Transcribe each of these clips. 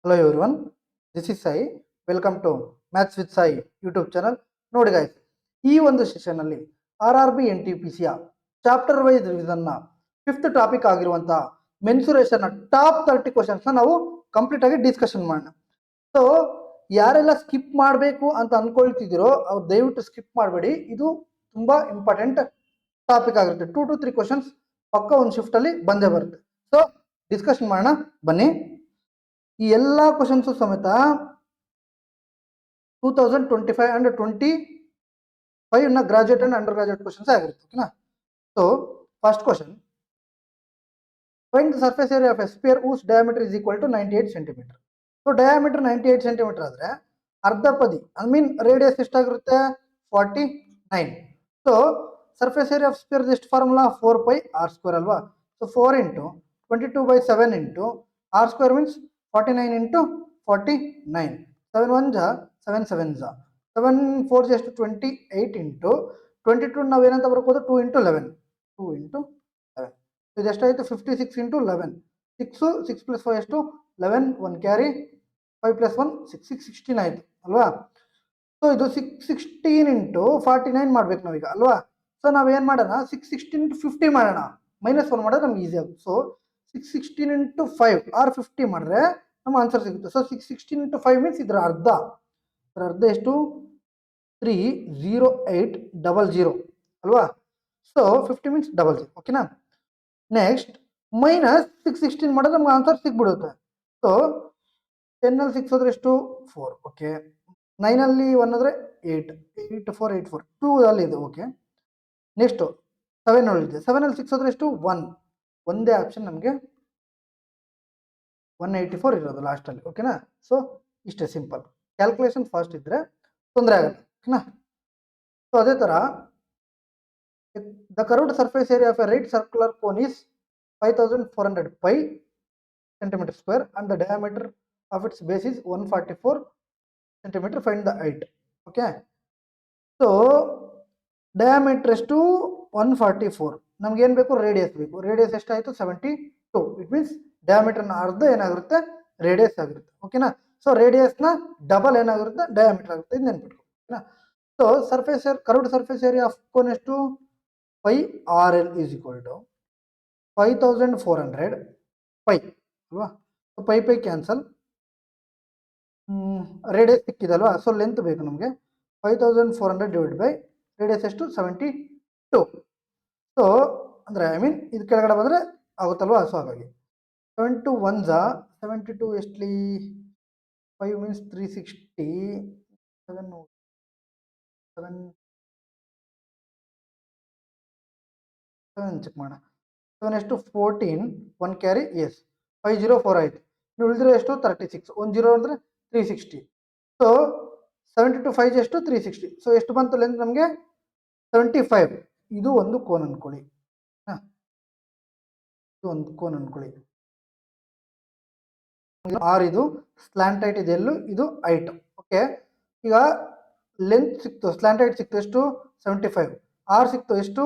Hello everyone, this is Sai. Welcome to Maths with Sai YouTube channel. ನೋಡಿ guys, ಈ ಒಂದು session ಅಲ್ಲಿ RRB NTPC chapter wise revision ನ 5th topic ಆಗಿರುವಂತ mensuration top 30 questions ನಾವು complete ಆಗಿ discussion ಮಾಡೋಣ. ಸೊ ಯಾರೆಲ್ಲ ಸ್ಕಿಪ್ ಮಾಡಬೇಕು ಅಂತ ಅನ್ಕೊಳ್ತಿದ್ದೀರೋ ಅವ್ರು ದಯವಿಟ್ಟು ಸ್ಕಿಪ್ ಮಾಡಬೇಡಿ. ಇದು ತುಂಬಾ ಇಂಪಾರ್ಟೆಂಟ್ ಟಾಪಿಕ್ ಆಗಿರುತ್ತೆ. 2 to 3 ಕ್ವೆಶ್ಚನ್ಸ್ ಪಕ್ಕ ಒಂದು ಶಿಫ್ಟ್ ಅಲ್ಲಿ ಬಂದೇ ಬರುತ್ತೆ. ಸೊ ಡಿಸ್ಕಷನ್ ಮಾಡೋಣ ಬನ್ನಿ. ಈ ಎಲ್ಲ ಕ್ವಶನ್ಸ್ ಸಮೇತ 2025 ಅಂಡ್ 25 ನ graduate and undergraduate questions ಆಗಿರುತ್ತೆ. ಓಕೆನಾ? So first question, find the surface area of a sphere whose diameter is equal to 98 centimetre. So diameter 98 centimetre ಆದ್ರೆ ಅರ್ಧ ಪದಿ ಐ ಮೀನ್ ರೇಡಿಯಸ್ ಎಷ್ಟಾಗಿರುತ್ತೆ 49. So surface area of sphere ಎಷ್ಟು formula 4πr² ಅಲ್ವಾ? ಸೊ 4 into 22/7 into r² means 49 into 49. 7 1 7 7 7 4 ಎಷ್ಟು 28 into 22 ನಾವು ಏನಂತ ಬರ್ಕೋದು 2 into 11 2 into 11. ಇದು ಎಷ್ಟಾಯಿತು 56 into 11. 6 6 plus 5 ಎಷ್ಟು 11. 1 ಕ್ಯಾರಿ 5 plus 1 6 16 ಆಯಿತು ಅಲ್ವಾ? ಸೊ ಇದು 616 into 49 ಮಾಡ್ಬೇಕು ನಾವೀಗ ಅಲ್ವಾ? ಸೊ ನಾವೇನು ಮಾಡೋಣ 616 into 50 ಮಾಡೋಣ. -1 ಮಾಡಿದ್ರೆ ನಮ್ಗೆ ಈಸಿ ಆಗುತ್ತೆ. ಸೊ 616 into 5 ಆರ್ 50 ಮಾಡಿದ್ರೆ ನಮ್ಮ ಆನ್ಸರ್ ಸಿಗುತ್ತೆ. ಸೊ 616 into 5 ಮೀನ್ಸ್ ಇದರ ಅರ್ಧ ಎಷ್ಟು 30800 ಅಲ್ವಾ? So 50 means 00. ಓಕೆನಾ? ನೆಕ್ಸ್ಟ್ -616 ಮಾಡಿದ್ರೆ ನಮ್ಗೆ ಆನ್ಸರ್ ಸಿಗ್ಬಿಡುತ್ತೆ. ಸೊ 10 ಅಲ್ಲಿ 6 ಹೋದ್ರೆ ಎಷ್ಟು 4. ಓಕೆ. 9 ಅಲ್ಲಿ 1 ಹೋದ್ರೆ 8 8484 2 ಅಲ್ಲಿ ಇದೆ. ಓಕೆ. ನೆಕ್ಸ್ಟ್ 7 ಉಳಿದಿದೆ. 7 ಅಲ್ಲಿ 6 ಹೋದ್ರೆ ಎಷ್ಟು 1. ಒಂದೇ ಆಪ್ಷನ್ ನಮಗೆ 184 ಇರೋದು ಲಾಸ್ಟ್ ಅಲ್ಲಿ. ಓಕೆನಾ? ಸೊ ಇಷ್ಟೇ ಸಿಂಪಲ್. ಕ್ಯಾಲ್ಕುಲೇಷನ್ ಫಾಸ್ಟ್ ಇದ್ರೆ ತೊಂದರೆ ಆಗಲ್ಲ. ಓಕೆನಾ? ಸೊ ಅದೇ ತರ the curved surface area of A right circular cone is 5400 pi centimeter square and the diameter of its base is 144 centimeter. Find the height. Okay. So diameter ಎಷ್ಟು 144. ನಮ್ಗೆ ಏನು ಬೇಕು ರೇಡಿಯಸ್ ಬೇಕು. ರೇಡಿಯಸ್ ಎಷ್ಟಾಯಿತು 72. ಇಟ್ ಮೀನ್ಸ್ ಡಯಾಮೀಟರ್ನ ಅರ್ಧ ಏನಾಗಿರುತ್ತೆ radius ಆಗಿರುತ್ತೆ. ಓಕೆನಾ? ಸೊ ರೇಡಿಯಸ್ನ ಡಬಲ್ ಏನಾಗಿರುತ್ತೆ ಡಯಾಮೀಟರ್ ಆಗುತ್ತೆ. ಇದು ನೆನ್ಪಿಟ್ಕೊ. ಓಕೆನಾ? So surface curved surface area of cone ಎಷ್ಟು πRL is equal to 5400 pi ಅಲ್ವಾ? So pi cancel. ರೇಡಿಯಸ್ ಸಿಕ್ಕಿದಲ್ವಾ? ಸೊ ಲೆಂತ್ ಬೇಕು ನಮಗೆ 5400 ಡಿವೈಡ್ ಬೈ ರೇಡಿಯಸ್ ಎಷ್ಟು 72. ಸೊ ಅಂದರೆ ಐ ಮೀನ್ ಇದು ಕೆಳಗಡೆ ಬಂದರೆ ಆಗುತ್ತಲ್ವಾ? ಸೊ ಹಾಗಾಗಿ 7 2 1 72 ಎಷ್ಟಲಿ 5 ಮೀನ್ಸ್ 360 7 7 7 ಚೆಕ್ ಮಾಡೋಣ. 7 ಎಷ್ಟು 14 1 ಕ್ಯಾರಿ ಎಸ್ 504 ಆಯಿತು. ನೀವು ಉಳಿದ್ರೆ ಎಷ್ಟು 36 1 0 ಅಂದರೆ 360. ಸೊ 72 5 ಎಷ್ಟು 360. ಸೊ ಎಷ್ಟು ಬಂತು ಲೆಂತ್ ನಮಗೆ 75. ಇದು ಒಂದು ಕೋನ್ ಅನ್ಕೊಳ್ಳಿ. ಹಾಂ, ಇದು ಒಂದು ಕೋನ್ ಅನ್ಕೊಳ್ಳಿ. ಆರ್ ಇದು ಸ್ಲ್ಯಾಂಟ್ ಹೈಟ್ ಇದೆ ಎಲ್ಲೂ ಇದು ಹೈಟ್. ಓಕೆ. ಈಗ ಲೆಂತ್ ಸಿಕ್ತು ಸ್ಲ್ಯಾಂಟ್ ಹೈಟ್ ಸಿಕ್ತು ಎಷ್ಟು 75. ಆರ್ ಸಿಕ್ತು ಎಷ್ಟು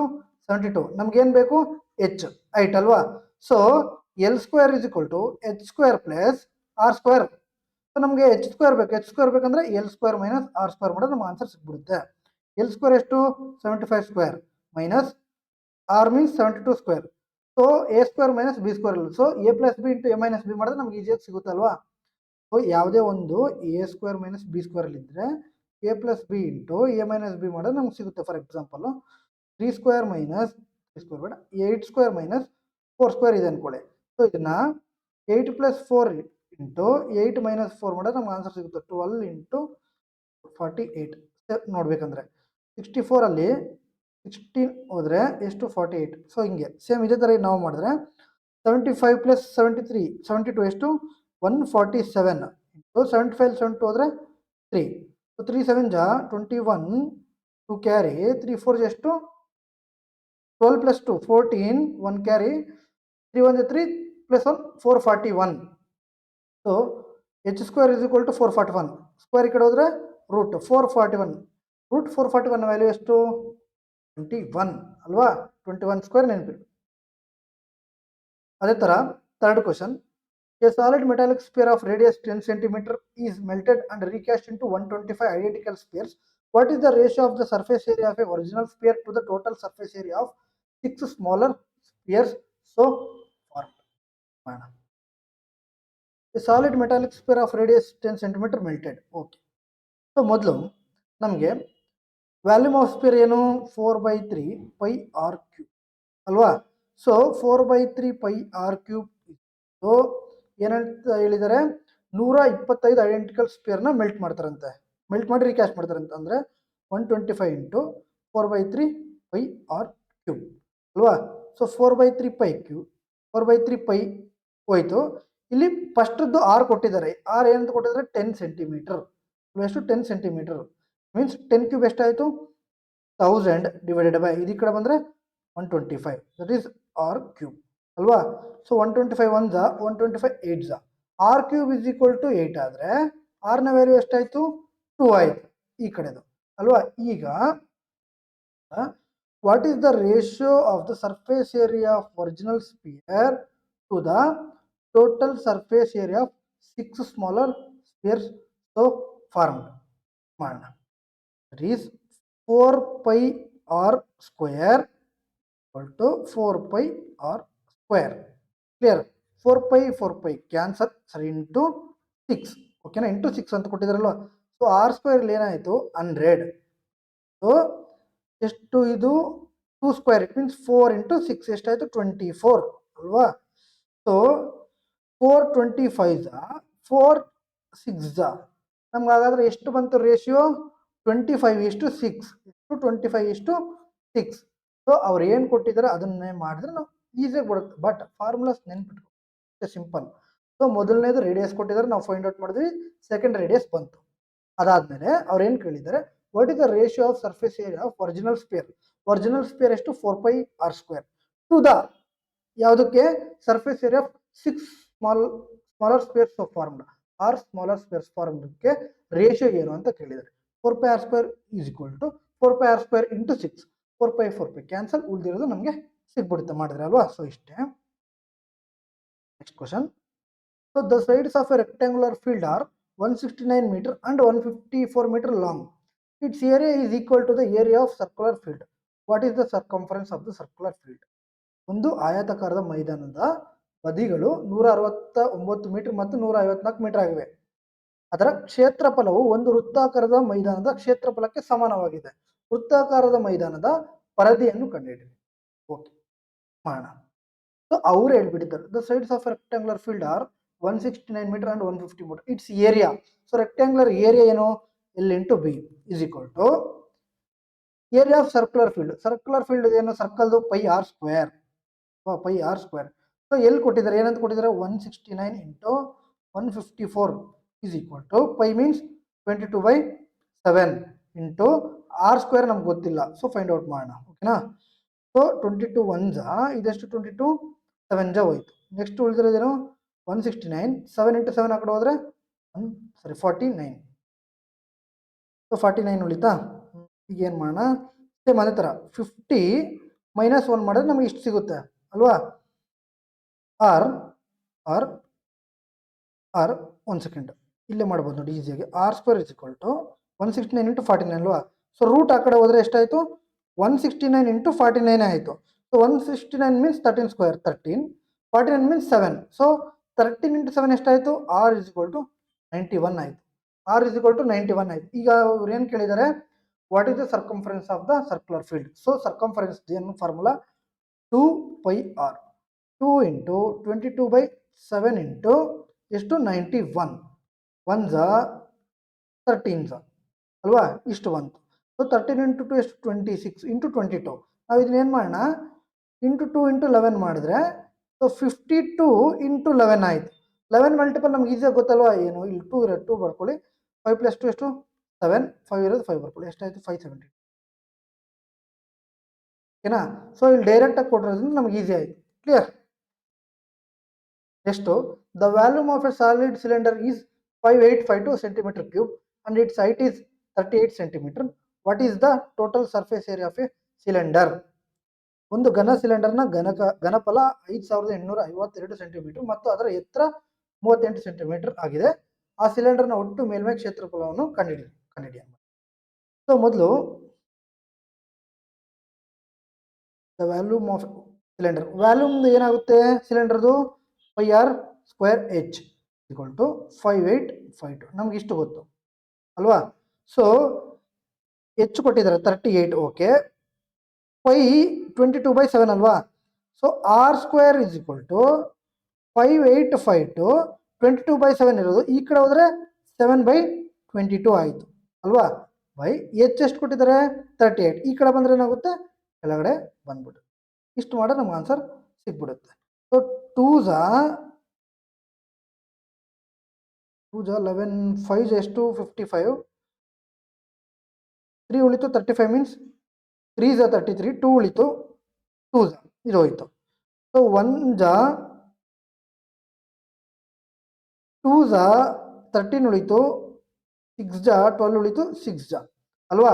72. ನಮ್ಗೇನು ಬೇಕು ಎಚ್ ಹೈಟ್ ಅಲ್ವಾ? So L² is equal to h² plus r². So ನಮಗೆ h² ಬೇಕು. h² ಬೇಕಂದ್ರೆ L² ಮೈನಸ್ r² ಮಾಡಿದ್ರೆ ನಮ್ಮ ಆನ್ಸರ್ ಸಿಕ್ಬಿಡುತ್ತೆ. L² ಎಷ್ಟು 75² minus R means 72². So a² minus b² so a plus B into A minus B ಮಾಡಿದ್ರೆ ನಮ್ಗೆ ಈಸಿಯಾಗಿ ಸಿಗುತ್ತೆ ಅಲ್ವಾ? ಸೊ ಯಾವುದೇ ಒಂದು a² ಮೈನಸ್ b² ಇದ್ದರೆ a plus B into A minus B ಮಾಡಿದ್ರೆ ನಮ್ಗೆ ಸಿಗುತ್ತೆ. ಫಾರ್ ಎಕ್ಸಾಂಪಲು 3² ಮೈನಸ್ 3² ಬೇಡ 8² ಮೈನಸ್ 4² ಇದೆ ಅಂದ್ಕೊಳ್ಳಿ. ಸೊ ಇದನ್ನ 8 ಪ್ಲಸ್ 4 ಇಂಟು 8 ಮೈನಸ್ 4 ಮಾಡಿದ್ರೆ ನಮ್ಗೆ ಆನ್ಸರ್ ಸಿಗುತ್ತೆ 12 ಇಂಟು 48. ನೋಡ್ಬೇಕಂದ್ರೆ 64 ಅಲ್ಲಿ 16 ಹೋದರೆ ಎಷ್ಟು 48. ಸೊ ಹಿಂಗೆ ಸೇಮ್ ಇದೇ ಥರ ನಾವು ಮಾಡಿದ್ರೆ 75 ಪ್ಲಸ್ 73 72 ಎಷ್ಟು 147 ಇಂಟು 75 72 ಹೋದರೆ 3. ಸೊ 3 7 21 2 ಕ್ಯಾರಿ 3 4 ಎಷ್ಟು 12 plus 2 14 1 carry 3 1 3 plus 1 441. So h² is equal to 441. Square ಈ ಕಡೆ ಹೋದರೆ ರೂಟ್ 441. ರೂಟ್ 441 ವ್ಯಾಲ್ಯೂ ಎಷ್ಟು 21 ಅಲ್ವಾ? 21² ನೆನಪಿಡಿ. ಅದೇ ಥರ third question, A solid metallic sphere of radius 10 centimeter is melted and recast into 125 identical spheres. What is the ratio of the surface area of a original sphere to the total surface area of 6 smaller spheres so formed? A solid metallic sphere of radius 10 centimeter melted. Okay. So ಮೊದಲು ನಮಗೆ volume of sphere ಏನು 4/3 pi R cube ಅಲ್ವಾ. So 4/3 pi R cube so ಏನಂತ ಹೇಳಿದರೆ 125 identical ಸ್ಪಿಯರ್ನ melt ಮಾಡ್ತಾರಂತೆ, melt ಮಾಡಿ recast ಮಾಡ್ತಾರಂತೆ. ಅಂದರೆ 125 ಇಂಟು 4/3 ಪೈ ಆರ್ ಕ್ಯೂಬ್ ಅಲ್ವಾ. ಸೊ 4/3 ಪೈ ಕ್ಯೂಬ್ 4/3 ಪೈ ಹೋಯ್ತು. ಇಲ್ಲಿ ಫಸ್ಟ್ದು ಆರ್ ಕೊಟ್ಟಿದ್ದಾರೆ, ಆರ್ ಏನಂತ ಕೊಟ್ಟಿದ್ದಾರೆ 10 ಸೆಂಟಿಮೀಟರ್. ಎಷ್ಟು 10 ಸೆಂಟಿಮೀಟರ್ ಮೀನ್ಸ್ 10 ಕ್ಯೂಬ್ ಎಷ್ಟಾಯಿತು 1000 ಡಿವೈಡೆಡ್ ಬೈ ಇದು ಕಡೆ ಬಂದರೆ 125 ದಟ್ ಈಸ್ ಆರ್ ಕ್ಯೂಬ್ ಅಲ್ವಾ. So 125 1 125 8 R cube is equal to 8 ಆದರೆ ಆರ್ನ ವ್ಯಾಲ್ಯೂ ಎಷ್ಟಾಯಿತು 2 ಆಯಿತು ಈ ಕಡೆದು ಅಲ್ವಾ. ಈಗ what is the ratio of the surface area of original sphere to the total surface area of 6 smaller spheres so formed ಮಾಡೋಣ. That is 4 pi R square to 4 pi r square. Clear? 4 pi cancel sorry into 6 ಓಕೆನಾ. Into 6 ಅಂತ ಕೊಟ್ಟಿದ್ದಾರಲ್ವ. So R square ಏನಾಯಿತು 100. So ಎಷ್ಟು ಇದು 2 square it means 4 into 6 ಎಷ್ಟಾಯಿತು 24 ಅಲ್ವಾ. So 425 4 6 ನಮ್ಗೆ ಹಾಗಾದ್ರೆ ಎಷ್ಟು ಬಂತು ರೇಷಿಯೋ 25:6 25:6. ಸೊ ಅವ್ರು ಏನು ಕೊಟ್ಟಿದ್ದಾರೆ ಅದನ್ನೇ ಮಾಡಿದ್ರೆ ನಾವು ಈಸಿಯಾಗಿ ಬರುತ್ತೆ. ಬಟ್ ಫಾರ್ಮುಲಾಸ್ ನೆನ್ಪಿಟ್ಕೊ ಸಿಂಪಲ್. ಸೊ ಮೊದಲನೇದು ರೇಡಿಯಸ್ ಕೊಟ್ಟಿದ್ದಾರೆ, ನಾವು ಫೈಂಡ್ ಔಟ್ ಮಾಡಿದ್ವಿ, ಸೆಕೆಂಡ್ ರೇಡಿಯಸ್ ಬಂತು. ಅದಾದಮೇಲೆ ಅವ್ರು ಏನು ಕೇಳಿದ್ದಾರೆ what is the ratio of surface area of original sphere. Original sphere ಎಷ್ಟು 4 pi R square to the ಯಾವುದಕ್ಕೆ surface area of 6 smaller spheres formed are smaller spheres ಫಾರ್ಮ್ಡ್ಗೆ ರೇಷಿಯೋ ಏನು ಅಂತ ಕೇಳಿದ್ದಾರೆ. 4 pi R square is equal to 4 pi R square into 6 4 pi cancel, ಉಳಿದಿರೋದು ನಮಗೆ ಸಿಗ್ಬಿಡುತ್ತೆ ಮಾಡಿದ್ರೆ ಅಲ್ವಾ. ಸೊ ಇಷ್ಟೇ. Next question. So the sides of a rectangular field are 169 metre and 154 metre long. Its area is equal to the area of circular field. What is the circumference of the circular field. ಒಂದು ಆಯತಾಕಾರದ ಮೈದಾನದ ಬದಿಗಳು 169 metre ಮತ್ತು 154 metre ಆಗಿವೆ. ಅದರ ಕ್ಷೇತ್ರಫಲವು ಒಂದು ವೃತ್ತಾಕಾರದ ಮೈದಾನದ ಕ್ಷೇತ್ರಫಲಕ್ಕೆ ಸಮಾನವಾಗಿದೆ. ವೃತ್ತಾಕಾರದ ಮೈದಾನದ ಪರದಿಯನ್ನು ಕಂಡುಹಿಡಿಯಿರಿ. ಓಕೆ ಮಾಡೋಣ. ಸೊ ಅವ್ರು ಹೇಳ್ಬಿಟ್ಟಿದ್ದಾರೆ the sides of rectangular field are 169 metre and 150 metre. Its area. So rectangular area ಏನು L into B is equal to area of circular field. Circular field ಏನು ಸರ್ಕಲ್ದು pi R square pi R square. So ಎಲ್ಲಿ ಕೊಟ್ಟಿದ್ದಾರೆ ಏನಂತ ಕೊಟ್ಟಿದ್ದಾರೆ 169 into 154 is equal to pi means 22/7 into r square ನಮ್ಗೆ ಗೊತ್ತಿಲ್ಲ, so find out ಮಾಡೋಣ ಓಕೆನಾ. ಸೊ 22 1 ಇದೆಷ್ಟು 22 7 ಹೋಯ್ತು. ನೆಕ್ಸ್ಟ್ ಉಳಿದಿರೋದೇನು 169 7 ಇಂಟು 7 ಆ ಕಡೆ ಹೋದರೆ 49. ಸೊ 49 ಉಳಿತಾ. ಈಗ ಏನು ಮಾಡೋಣ ಸೇಮ್ ಅದೇ ಥರ 50 - 1 ಮಾಡಿದ್ರೆ ನಮಗೆ ಇಷ್ಟು ಸಿಗುತ್ತೆ ಅಲ್ವಾ. ಆರ್ ಆರ್ ಆರ್ 1 ಸೆಕೆಂಡ್ ಇಲ್ಲೇ ಮಾಡ್ಬೋದು ನೋಡಿ ಈಸಿಯಾಗಿ. R square is equal to 169 into 49 ಅಲ್ವಾ. ಸೊ ರೂಟ್ ಆ ಕಡೆ ಹೋದರೆ ಎಷ್ಟಾಯಿತು 169 ಇಂಟು 49 ಆಯಿತು. So 169 means 13 square 13, 49 means 7. So 13 into 7 ಎಷ್ಟಾಯಿತು ಆರ್ ಇಸ್ ಈಕ್ವಲ್ ಟು 91 ಆಯಿತು. ಆರ್ ಇಸ್ ಈಕ್ವಲ್ ಟು 91 ಆಯಿತು. ಈಗ ಅವ್ರು ಏನು ಕೇಳಿದ್ದಾರೆ what is the circumference of the circular field. So circumference ಏನು formula 2 pi r 2 into 22/7 into ಎಷ್ಟು 91 1 13 ಅಲ್ವಾ ಇಷ್ಟು ಬಂತು. ಸೊ 13 ಇಂಟು 2 ಎಷ್ಟು 26 ಇಂಟು 22. ನಾವು ಇದನ್ನ ಏನು ಮಾಡೋಣ ಇಂಟು 2 ಇಂಟು 11 ಮಾಡಿದ್ರೆ ಸೊ 52 ಇಂಟು 11 ಆಯಿತು. 11 ಮಲ್ಟಿಪಲ್ ನಮ್ಗೆ ಈಸಿಯಾಗಿ ಗೊತ್ತಲ್ವಾ ಏನು, ಇಲ್ಲಿ 2 ಇರೋದು 2 ಬರ್ಕೊಳ್ಳಿ, 5 + 2 ಎಷ್ಟು 7, 5 ಇರೋದು 5 ಬರ್ಕೊಳ್ಳಿ, ಎಷ್ಟಾಯಿತು 570 ಓಕೆನಾ. ಸೊ ಇಲ್ಲಿ ಡೈರೆಕ್ಟಾಗಿ ಕೊಟ್ಟಿರೋದ್ರಿಂದ ನಮ್ಗೆ ಈಸಿ ಆಯಿತು. Clear. Next the volume of A solid cylinder is 5852 centimeter cube and its height is 38 centimeter. What is the total surface area of a cylinder? ಒಂದು ಘನ ಸಿಲಿಂಡರ್ನ ಘನಫಲ 5852 ಸೆಂಟಿಮೀಟರ್ ಮತ್ತು ಅದರ ಎತ್ತರ 38 ಸೆಂಟಿಮೀಟರ್ ಆಗಿದೆ. ಆ ಸಿಲಿಂಡರ್ನ ಒಟ್ಟು ಮೇಲ್ಮೈ ಕ್ಷೇತ್ರಫಲವನ್ನು ಕಂಡುಹಿಡಿ. ಸೊ ಮೊದಲು the volume of cylinder, volume ಏನಾಗುತ್ತೆ ಸಿಲಿಂಡರ್ದು πr²h = 5852. ನಮ್ಗೆ ಇಷ್ಟು ಗೊತ್ತು ಅಲ್ವಾ. ಸೊ ಹೆಚ್ಚು ಕೊಟ್ಟಿದ್ದಾರೆ 38, ಓಕೆ. ಪೈ 22/7 ಅಲ್ವಾ. So r² = 5852. 22/7 ಇರೋದು ಈ ಕಡೆ ಹೋದ್ರೆ 7/22 ಆಯಿತು ಅಲ್ವಾ. ಬೈ ಎಚ್ ಎಷ್ಟು ಕೊಟ್ಟಿದ್ದಾರೆ 38, ಈ ಕಡೆ ಬಂದ್ರೆ ಏನಾಗುತ್ತೆ ಕೆಳಗಡೆ ಬಂದ್ಬಿಟ್ಟು ಇಷ್ಟು ಮಾಡಿದ್ರೆ ನಮ್ಗೆ ಆನ್ಸರ್ ಸಿಕ್ಬಿಡುತ್ತೆ. ಸೊ 2 11 5 ಎಷ್ಟು 55, 3 ಉಳಿತು 35 ಮೀನ್ಸ್ 3 33, 2 ಉಳಿತು 2 ಇದು ಹೋಯ್ತು. ಸೊ 1 2 13 ಉಳಿತು, 6 12 ಉಳಿತು 6 ಅಲ್ವಾ.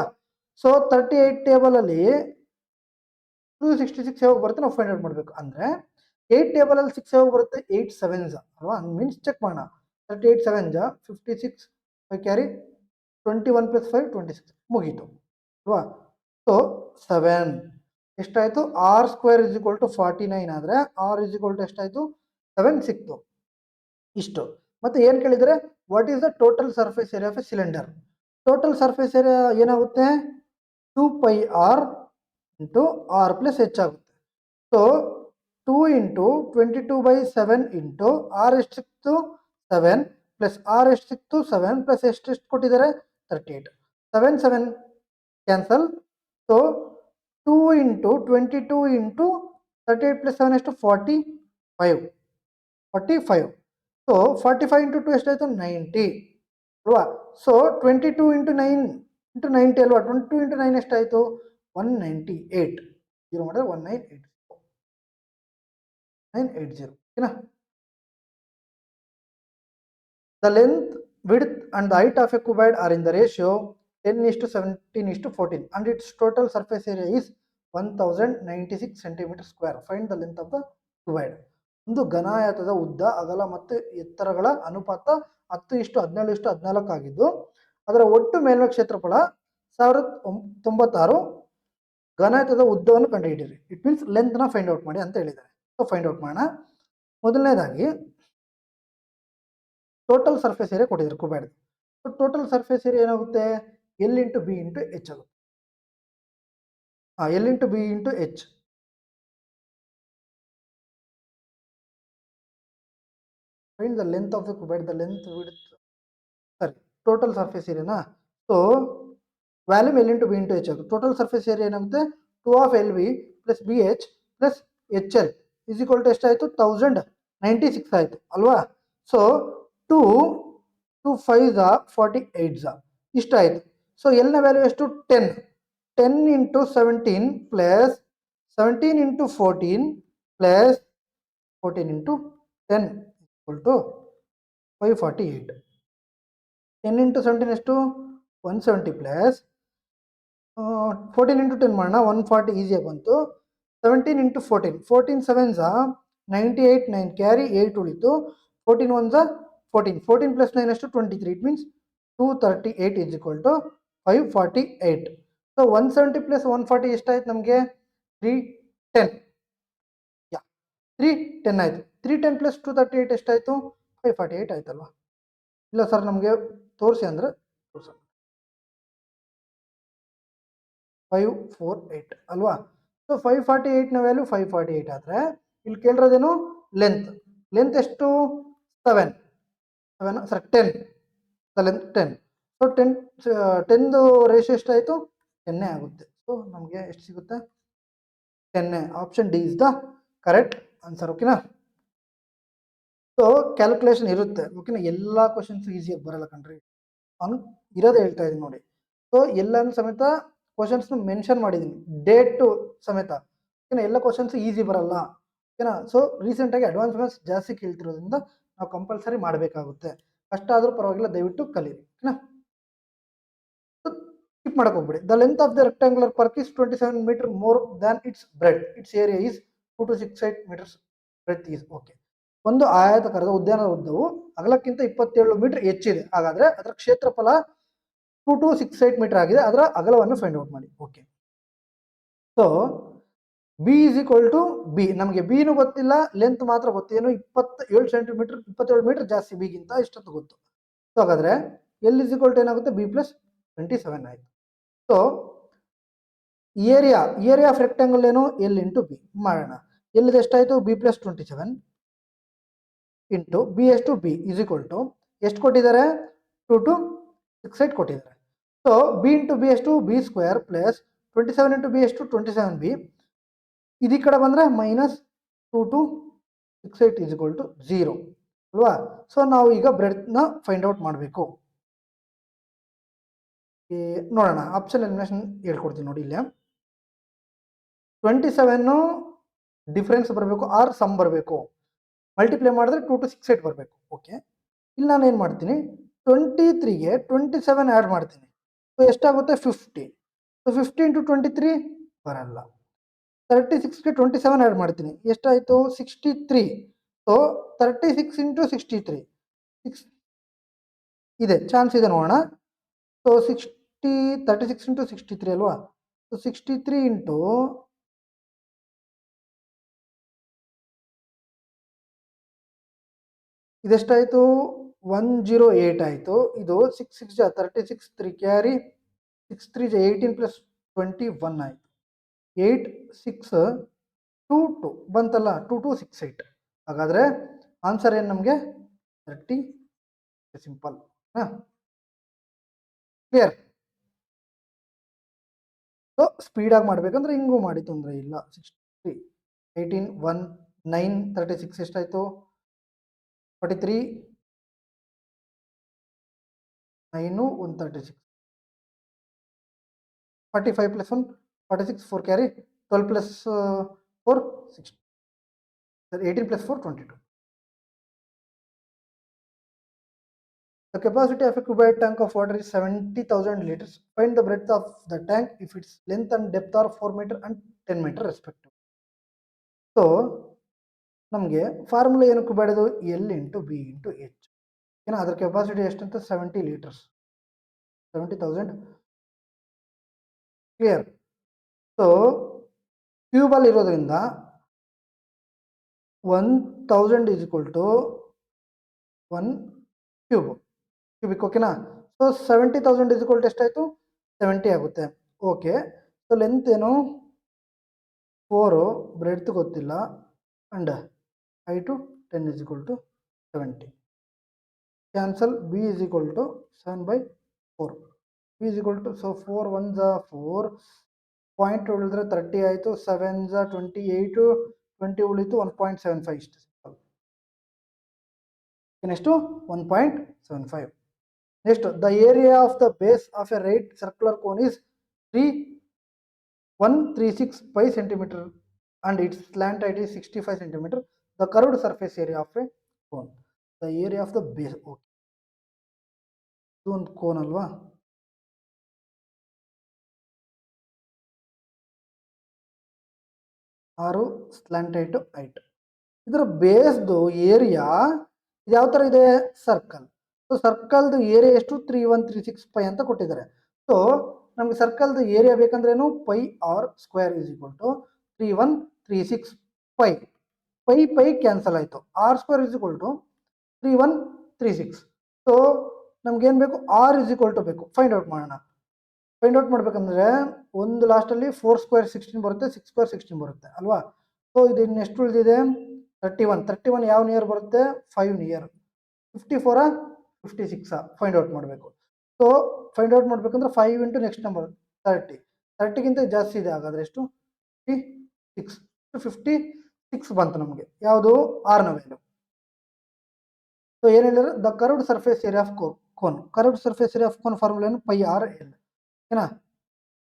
ಸೊ 38 ಟೇಬಲಲ್ಲಿ 266 ಯಾವಾಗ ಬರುತ್ತೆ ನಾವು ಫೈಂಡ್ ಔಟ್ ಮಾಡಬೇಕು. ಅಂದರೆ 8 ಟೇಬಲಲ್ಲಿ 6 ಯಾವಾಗ ಬರುತ್ತೆ 8 7s ಅಲ್ವಾ. ಮೀನ್ಸ್ ಚೆಕ್ ಮಾಡೋಣ. 38 7s 56, 5 ಕ್ಯಾರಿ 21 + 5 26 ಮುಗೀತು ಅಲ್ವಾ. ಸೊ 7 ಎಷ್ಟಾಯಿತು r² = 49 ಆದರೆ r = ಎಷ್ಟಾಯಿತು 7 ಸಿಕ್ತು ಇಷ್ಟು. ಮತ್ತೆ ಏನು ಕೇಳಿದರೆ what is the total surface area of A cylinder. Total surface area ಏನಾಗುತ್ತೆ 2πr × r + h ಆಗುತ್ತೆ. ಸೊ 2 × 22/7 × r ಎಷ್ಟು ಸಿಕ್ತು 7 + r ಎಷ್ಟು ಸಿಕ್ತು 7 + ಎಷ್ಟು ಕೊಟ್ಟಿದ್ದಾರೆ 38, 7 7 ಕ್ಯಾನ್ಸಲ್. ಸೊ 2 × 22 × 38 + 7 ಎಷ್ಟು 45. ಸೊ 45 × 2 ಎಷ್ಟಾಯಿತು 90 ಅಲ್ವಾ. ಸೊ 22 × 9 × 90 ಅಲ್ವಾ. 22 × 9 ಎಷ್ಟಾಯಿತು 198. 0 ಮಾಡಿದ್ರೆ 1980 ಓಕೆನಾ. The length width and the height of a cuboid are in the ratio 10:17:14 and its total surface area is 1096 cm². Find the length of the cuboid. ಒಂದು ಘನಾಯತದ ಉದ್ದ ಅಗಲ ಮತ್ತು ಎತ್ತರಗಳ ಅನುಪಾತ 10:17:14 ಆಗಿದ್ದು ಅದರ ಒಟ್ಟು ಮೇಲ್ಮೈ ಕ್ಷೇತ್ರಫಲ 1096. ಘನಾಯತದ ಉದ್ದವನ್ನು ಕಂಡುಹಿಡಿಯಿರಿ. ಇಟ್ ಮೀನ್ಸ್ ಲೆಂತ್ನ ಫೈಂಡ್ ಔಟ್ ಮಾಡಿ ಅಂತ ಹೇಳಿದ್ದಾರೆ. ಸೊ ಫೈಂಡ್ ಔಟ್ ಮಾಡೋಣ. ಮೊದಲನೇದಾಗಿ ಟೋಟಲ್ ಸರ್ಫೇಸ್ ಏರಿಯಾ ಕೊಟ್ಟಿದ್ದಾರೆ cuboid. So total surface area ಏನಾಗುತ್ತೆ L × B × H ಆಗುತ್ತೆ. L × B × H. Find the length of the cuboid, the length width, sorry, total surface area. So volume L × B × H ಆಗುತ್ತೆ. Total surface area ಏನಾಗುತ್ತೆ 2 of LB + BH + HL = ಎಷ್ಟಾಯಿತು 1096 ಆಯಿತು ಅಲ್ವಾ. So 2 2 5 48 ಇಷ್ಟಾಯಿತು. So ಎಲ್ನ value ಎಷ್ಟು 10 × 17 + 17 × 14 + 14 × 10 = 548. 10 × 17 ಎಷ್ಟು 170 + 14 × 10 ಮಾಡೋಣ 140 ಈಸಿಯಾಗಿ ಬಂತು. 17 × 14 14 7s 98, 9 ಕ್ಯಾರಿ 8 ಉಳಿತು, 14 1s 14, 14 + 9 ಎಷ್ಟು 23. It means 238 = 548. ಸೊ 170 + 140 ಎಷ್ಟಾಯ್ತು ನಮಗೆ 310. 310 ಆಯಿತು. 310 + 238 ಎಷ್ಟಾಯಿತು 548 ಆಯ್ತಲ್ವಾ. ಇಲ್ಲ ಸರ್ ನಮಗೆ ತೋರಿಸಿ ಅಂದರೆ ತೋರಿಸೋಣ 548 ಅಲ್ವಾ. ಸೊ 548ನ ವ್ಯಾಲ್ಯೂ 548 ಆದರೆ ಇಲ್ಲಿ ಕೇಳಿರೋದೇನು ಲೆಂತ್ ಎಷ್ಟು 7 ಸರ್ 10 ಲೆಂತ್ 10. ಸೊ 10ದು ರೇಷಿಯೋ ಎಷ್ಟಾಯಿತು 10 ಆಗುತ್ತೆ. ಸೊ ನಮಗೆ ಎಷ್ಟು ಸಿಗುತ್ತೆ 10. Option D is the correct answer ಓಕೆನಾ. ಸೊ ಕ್ಯಾಲ್ಕುಲೇಷನ್ ಇರುತ್ತೆ ಓಕೆನಾ. ಎಲ್ಲ ಕ್ವಶನ್ಸ್ ಈಸಿಯಾಗಿ ಬರಲ್ಲ ಕಣ್ರಿ, ನಾನು ಇರೋದೇ ಹೇಳ್ತಾ ಇದ್ದೀನಿ ನೋಡಿ. ಸೊ ಎಲ್ಲನೂ ಸಮೇತ ಕ್ವಶನ್ಸ್ನ ಮೆನ್ಷನ್ ಮಾಡಿದ್ದೀನಿ ಡೇಟು ಸಮೇತ ಓಕೆನಾ. ಎಲ್ಲ ಕ್ವಶನ್ಸ್ ಈಸಿ ಬರಲ್ಲ ಓಕೆನಾ. ಸೊ ರೀಸೆಂಟಾಗಿ ಅಡ್ವಾನ್ಸ್ ಮ್ಯಾಥ್ಸ್ ಜಾಸ್ತಿ ಕೇಳ್ತಿರೋದ್ರಿಂದ ನಾವು ಕಂಪಲ್ಸರಿ ಮಾಡಬೇಕಾಗುತ್ತೆ. ಕಷ್ಟ ಆದರೂ ಪರವಾಗಿಲ್ಲ ದಯವಿಟ್ಟು ಕಲೀರಿ ಓಕೆನಾ. ಸ್ಕಿಪ್ ಮಾಡಕ್ಕೆ ಹೋಗ್ಬಿಡಿ. The length of the rectangular park is 27 metre more than its breadth. Its area is 2 to 6 8 meters breadth is okay. ಒಂದು ಆಯತಾಕಾರದ ಉದ್ಯಾನದ ಉದ್ದವು ಅಗಲಕ್ಕಿಂತ 27 ಮೀಟರ್ ಹೆಚ್ಚಿದೆ. ಹಾಗಾದ್ರೆ ಅದರ ಕ್ಷೇತ್ರಫಲ 2268 ಮೀಟರ್ ಆಗಿದೆ. ಅದರ ಅಗಲವನ್ನು ಫೈಂಡ್ ಔಟ್ ಮಾಡಿ. Okay, so B is equal to B. ನಮಗೆ ಬಿನು ಗೊತ್ತಿಲ್ಲ, ಲೆಂತ್ ಮಾತ್ರ ಗೊತ್ತೇನು 27 ಸೆಂಟಿಮೀಟರ್, 27 ಮೀಟರ್ ಜಾಸ್ತಿ ಬಿಗಿಂತ ಇಷ್ಟೊತ್ತು ಗೊತ್ತು. ಸೊ ಹಾಗಾದ್ರೆ ಎಲ್ ಇಸ್ ಈಕ್ವಲ್ ಟು ಏನಾಗುತ್ತೆ, ಬಿ ಪ್ಲಸ್ 27 ಆಯ್ತು. ಸೊ ಏರಿಯಾ ಆಫ್ ರೆಕ್ಟಾಂಗಲ್ ಏನು, ಎಲ್ ಇಂಟು ಬಿ ಮಾಡೋಣ. ಎಲ್ಲಿದೆ ಎಷ್ಟಾಯ್ತು, ಬಿ ಪ್ಲಸ್ 27 ಇಂಟು ಬಿ ಎಷ್ಟು, ಬಿ ಇಸ್ ಈಕ್ವಲ್ ಟು ಎಷ್ಟು ಕೊಟ್ಟಿದ್ದಾರೆ, 2268 ಕೊಟ್ಟಿದ್ದಾರೆ. ಸೊ ಬಿ ಇಂಟು ಬಿ ಎಷ್ಟು, B square plus 27 into B ಎಷ್ಟು, 27 ಬಿ. ಇದೀ ಕಡೆ ಬಂದರೆ ಮೈನಸ್ 2268 ಇಸ್ ಈಕ್ವಲ್ ಟು 0 ಅಲ್ವಾ. ಸೊ ನಾವು ಈಗ ಬ್ರೆಡ್ನ ಫೈಂಡ್ ಔಟ್ ಮಾಡಬೇಕು. ನೋಡೋಣ, ಆಪ್ಷನ್ ಎಲಿಮಿನೇಷನ್ ಹೇಳ್ಕೊಡ್ತೀನಿ ನೋಡಿ. ಇಲ್ಲಿ 27 ಡಿಫ್ರೆನ್ಸ್ ಬರಬೇಕು ಆರ್ ಸಮ್ ಬರಬೇಕು. ಮಲ್ಟಿಪ್ಲೈ ಮಾಡಿದ್ರೆ 2268 ಬರಬೇಕು. ಓಕೆ, ಇಲ್ಲಿ ನಾನು ಏನು ಮಾಡ್ತೀನಿ, 23ಗೆ 27 ಆ್ಯಡ್ ಮಾಡ್ತೀನಿ. ಸೊ ಎಷ್ಟಾಗುತ್ತೆ, 50. ಸೊ 50 ಇಂಟು 23 ಬರಲ್ಲ. 36ಗೆ 27 ಆ್ಯಡ್ ಮಾಡ್ತೀನಿ, ಎಷ್ಟಾಯಿತು, 63. ಸೊ 36 ಇಂಟು 63 6 ಇದೆ, ಚಾನ್ಸ್ ಇದೆ ನೋಡೋಣ. ಸೊ 36 ಇಂಟು 63 ಅಲ್ವಾ. ಸೊ 63 ಇಂಟು ಇದೆಷ್ಟಾಯಿತು, 108 ಆಯಿತು. ಇದು 6 6 36 3 ಕ್ಯಾರಿ 6 3 18 ಪ್ಲಸ್ 21 ಆಯಿತು. 8 6 2 2 ಬಂತಲ್ಲ, 2268. ಹಾಗಾದರೆ ಆನ್ಸರ್ ಏನು ನಮಗೆ 30. ಸಿಂಪಲ್. ಹಾಂ, ಕ್ಲಿಯರ್. ಸೊ ಸ್ಪೀಡಾಗಿ ಮಾಡಬೇಕಂದ್ರೆ ಹಿಂಗೂ ಮಾಡಿ ತೊಂದರೆ ಇಲ್ಲ. 63 18 1 9 36 ಎಷ್ಟಾಯಿತು, 43 9 136 45 plus 1 46 4 carry 12 plus 4 16 18 plus 4 22. The capacity of a cuboid tank of water is 70,000 liters. Find the breadth of the tank if its length and depth are 4 meter and 10 meter respectively. So ನಮಗೆ formula ಏನು ಕುಬಾಡಿದು, L into B into H. ಏನೋ ಅದರ capacity ಎಷ್ಟಂತ 70 litres, 70,000. Clear. So ಕ್ಯೂಬಲ್ಲಿ ಇರೋದ್ರಿಂದ 1000 is equal to 1 cubic. ಓಕೆನಾ. So 70,000 is equal to ಎಷ್ಟಾಯಿತು, 70 ಆಗುತ್ತೆ. ಓಕೆ, ಸೊ ಲೆಂತ್ ಏನು 4, ಬ್ರೆಡ್ತ್ ಗೊತ್ತಿಲ್ಲ, and height 10 is equal to 70. Cancel. B is equal to 7/4. B is equal to, so 4 1s are 4. Point ಉಳಿದ್ರೆ 30 ಆಯಿತು. 7s are 28. 20 ಉಳಿತು 1.75. ಇಷ್ಟು simple. Next 1.75. Next, the area of the base of A right circular cone is 136 pi centimeter and its slant height is 65 centimeter. The curved surface area of a cone. The area of the base. Okay. ಇದು ಒಂದು cone ಅಲ್ವಾ. ಆರು slant height. ಇದರ ಬೇಸ್ದು area ಇದು ಯಾವ ಥರ ಇದೆ, circle. So ಸರ್ಕಲ್ದು area ಎಷ್ಟು, 3136 ಪೈ ಅಂತ ಕೊಟ್ಟಿದ್ದಾರೆ. ಸೊ ನಮಗೆ ಸರ್ಕಲ್ದು ಏರಿಯಾ ಬೇಕಂದ್ರೇನು, pi R square is equal to 3136 pi. Pi cancel ಆಯಿತು. R square is equal to 3136. So ನಮ್ಗೇನು ಬೇಕು, ಆರ್ ಇಸ್ ಈಕ್ವಲ್ ಟು ಬೇಕು. ಫೈಂಡ್ ಔಟ್ ಮಾಡೋಣ. ಫೈಂಡ್ ಔಟ್ ಮಾಡಬೇಕಂದ್ರೆ ಒಂದು ಲಾಸ್ಟಲ್ಲಿ 4 ಸ್ಕ್ವೇರ್ 16 ಬರುತ್ತೆ, 6 ಸ್ಕ್ವೇರ್ 16 ಬರುತ್ತೆ ಅಲ್ವಾ. ಸೊ ಇದು ಇನ್ನೆಷ್ಟು ಉಳಿದಿದೆ, 31 ಯಾವ ನಿಯರ್ ಬರುತ್ತೆ, 5 ನಿಯರ್. 54 56 ಫೈಂಡ್ ಔಟ್ ಮಾಡಬೇಕು. ಸೊ ಫೈಂಡ್ ಔಟ್ ಮಾಡಬೇಕಂದ್ರೆ 5 ಇಂಟು ನೆಕ್ಸ್ಟ್ ನಂಬರ್ 30ಗಿಂತ ಜಾಸ್ತಿ ಇದೆ. ಹಾಗಾದರೆ ಎಷ್ಟು, 56. 56 ಬಂತು ನಮಗೆ. ಯಾವುದು, ಆರ್ನ ವ್ಯಾಲ್ಯೂ. ಸೊ ಏನು ಹೇಳಿದ್ರೆ, the curved surface area of cone. Curved surface area of cone formula ಏನು, ಪೈ ಆರ್ ಎಲ್. ಓಕೆನಾ.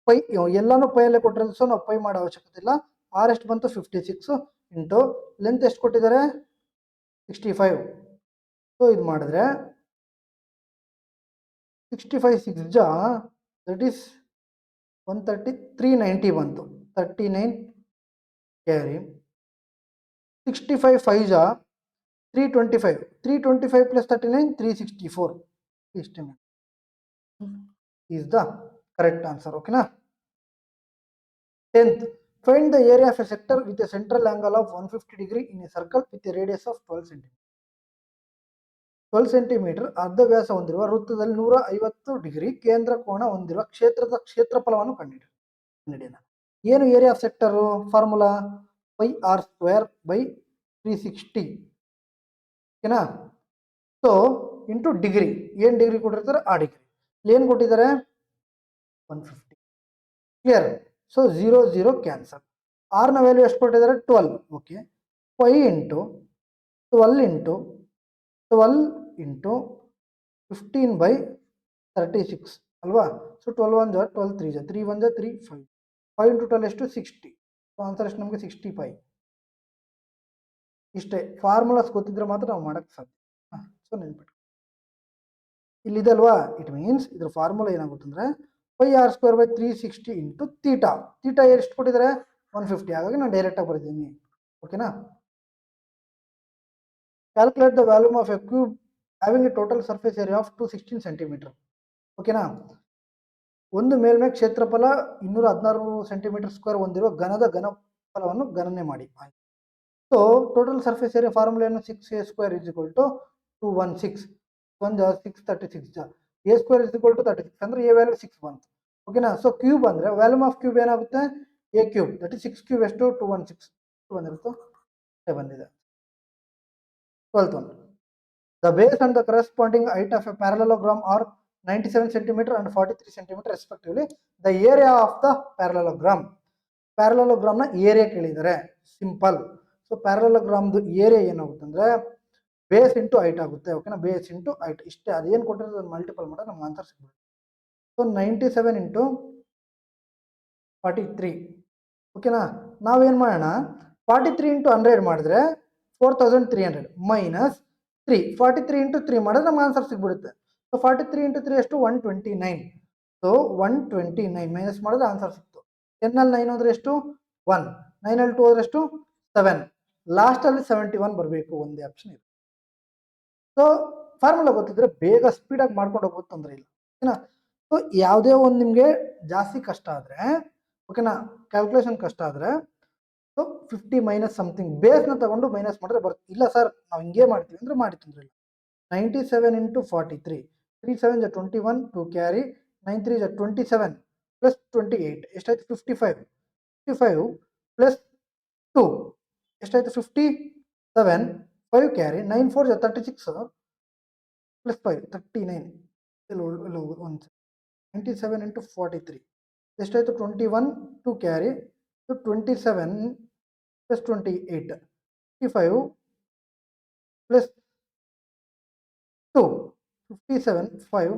ಪೈ ಎಲ್ಲಾನು ಪೈಯಲ್ಲೇ ಕೊಟ್ಟಿರೋದು, ಸೊ ನಾವು ಪೈ ಮಾಡೋ ಅವಶ್ಯಕತೆ ಇಲ್ಲ. ಆರ್ ಎಷ್ಟು ಬಂತು, 56 ಇಂಟು ಲೆಂತ್ ಎಷ್ಟು ಕೊಟ್ಟಿದ್ದಾರೆ, 65. ಸೊ ಇದು ಮಾಡಿದ್ರೆ 65 6 ದಟ್ ಈಸ್ 130, 390 ಬಂತು. 39 carry 65 5 325. 325 plus 39, 364. Estimate is the correct answer. Okay na? 10th, find the area of a sector with a central angle of 150 degree in a circle with a radius of 12 cm. 12 centimetre ಅರ್ಧ ವ್ಯಾಸ ಹೊಂದಿರುವ ವೃತ್ತದಲ್ಲಿ 150 degree ಕೇಂದ್ರ ಕೋನ ಹೊಂದಿರುವ ಕ್ಷೇತ್ರದ ಕ್ಷೇತ್ರಫಲವನ್ನು ಕಂಡುಹಿಡಿಯೋಣ. ಏನು area of sector formula pi R square by 360. ಓಕೆನಾ? ಸೊ ಇಂಟು ಡಿಗ್ರಿ, ಏನು ಡಿಗ್ರಿ ಕೊಟ್ಟಿರ್ತಾರೆ ಆ ಡಿಗ್ರಿ. ಇಲ್ಲಿ ಏನು ಕೊಟ್ಟಿದ್ದಾರೆ 150. ಕ್ಲಿಯರ್? So 0 0 cancel. ಆರ್ನ ವ್ಯಾಲ್ಯೂ ಎಷ್ಟು ಕೊಟ್ಟಿದ್ದಾರೆ 12. Okay, 5 into 12 into 12 into 15 by 36 ಅಲ್ವಾ? ಸೊ 12 1 12 3 3 1 3 5 5 ಇಂಟು 12 ಎಷ್ಟು 60. ಸೊ ಆನ್ಸರ್ ಎಷ್ಟು ನಮಗೆ 65. ಇಷ್ಟೇ. ಫಾರ್ಮುಲಾಸ್ ಗೊತ್ತಿದ್ರೆ ಮಾತ್ರ ನಾವು ಮಾಡೋಕ್ಕೆ ಸಾಧ್ಯ. ಸೊ ನೆನ್ಪಿಟ್ಟು ಇಲ್ಲಿದೆ ಅಲ್ವಾ, ಇಟ್ ಮೀನ್ಸ್ ಇದ್ರ ಫಾರ್ಮುಲಾ ಏನಾಗುತ್ತೆ ಅಂದರೆ pi R square by 360 into theta. Theta ಎಷ್ಟು ಕೊಟ್ಟಿದ್ದಾರೆ 150. ಹಾಗಾಗಿ ನಾನು ಡೈರೆಕ್ಟಾಗಿ ಬರೆದಿದ್ದೀನಿ. ಓಕೆನಾ? Calculate the volume of a cube having a total surface area of 216 centimetre. ಓಕೆನಾ? ಒಂದು ಮೇಲ್ಮೈ ಕ್ಷೇತ್ರಫಲ 216 ಸೆಂಟಿಮೀಟರ್ ಸ್ಕ್ವೇರ್ ಹೊಂದಿರುವ ಘನದ ಘನಫಲವನ್ನು ಗಣನೆ ಮಾಡಿ. So total surface area formula ಏನು 6a square is equal to 216. 1 636 a square is equal to 36 ಅಂದ್ರೆ a ವ್ಯಾಲ್ಯೂ 6 ಬಂತು. ಓಕೆನಾ? ಸೊ ಕ್ಯೂಬ್ ಅಂದ್ರೆ ವ್ಯಾಲ್ಯೂಮ್ ಆಫ್ ಕ್ಯೂಬ್ ಏನಾಗುತ್ತೆ a cube, that is 6 cube ಎಷ್ಟು 216 ಬಂದಿರುತ್ತೆ ಬಂದಿದೆ. 12th one, the base and the corresponding height of a parallelogram are 97 centimeter and 43 centimeter respectively. The area of the parallelogram. ಪ್ಯಾರಲೋಗ್ರಾಮ್ನ area ಕೇಳಿದ್ದಾರೆ. Simple. So ಪ್ಯಾರಲೋಗ್ರಾಮ್ದು area ಏನಾಗುತ್ತೆ ಅಂದರೆ base into height ಆಗುತ್ತೆ. ಓಕೆನಾ? ಬೇಸ್ ಇಂಟು ಹೈಟ್ ಇಷ್ಟೇ. ಅದೇನು ಕೊಟ್ಟಿರೋದು ಅದನ್ನು ಮಲ್ಟಿಪಲ್ ಮಾಡಿದ್ರೆ ನಮ್ಗೆ ಆನ್ಸರ್ ಸಿಗ್ಬೋದು. So 97 into 43. ಓಕೆನಾ? ನಾವೇನು ಮಾಡೋಣ 43 ಇಂಟು 100 ಮಾಡಿದ್ರೆ 4300 ಮೈನಸ್ 3. 43 ಇಂಟು 3 ಮಾಡಿದ್ರೆ ನಮ್ಗೆ ಆನ್ಸರ್ ಸಿಗ್ಬಿಡುತ್ತೆ. ಸೊ 43 ಇಂಟು 3 ಎಷ್ಟು 129. ಸೊ 129 ಮೈನಸ್ ಮಾಡಿದ್ರೆ ಆನ್ಸರ್ ಸಿಕ್ತು. 10 ಅಲ್ಲಿ 9 ಹೋದ್ರೆ ಎಷ್ಟು 1, 9 ಅಲ್ಲಿ 2 ಹೋದ್ರೆ ಎಷ್ಟು 7, ಲಾಸ್ಟಲ್ಲಿ 71 ಬರಬೇಕು. ಒಂದೇ ಆಪ್ಷನ್ ಇದೆ. ಸೊ ಫಾರ್ಮುಲಾ ಗೊತ್ತಿದ್ರೆ ಬೇಗ ಸ್ಪೀಡಾಗಿ ಮಾಡ್ಕೊಂಡು ಹೋಗೋದು ತೊಂದರೆ ಇಲ್ಲ. ಓಕೆನಾ? ಸೊ ಯಾವುದೇ ಒಂದು ನಿಮಗೆ ಜಾಸ್ತಿ ಕಷ್ಟ ಆದರೆ, ಓಕೆನಾ, ಕ್ಯಾಲ್ಕುಲೇಷನ್ ಕಷ್ಟ ಆದರೆ ಸೊ 50 ಮೈನಸ್ ಸಮಥಿಂಗ್ ಬೇಸ್ನ ತಗೊಂಡು ಮೈನಸ್ ಮಾಡಿದ್ರೆ ಬರುತ್ತೆ. ಇಲ್ಲ ಸರ್ ನಾವು ಹಿಂಗೆ ಮಾಡ್ತೀವಿ ಅಂದರೆ ಮಾಡಿ ತೊಂದರೆ ಇಲ್ಲ. 97 ಇಂಟು 43, 3 7 21, 2 ಕ್ಯಾರಿ, 9 3 27 ಪ್ಲಸ್ 28 ಎಷ್ಟಾಯ್ತು 55. 55 ಪ್ಲಸ್ 2 ಎಷ್ಟಾಯ್ತು 57, 5 ಕ್ಯಾರಿ, 9 4 36 ಪ್ಲಸ್ 5 39. ಎಲ್ಲೋ 97 ಇಂಟು 43 ಎಷ್ಟಾಯ್ತು 21, 2 carry, 27 plus 28, 55 plus 2, 57, 5,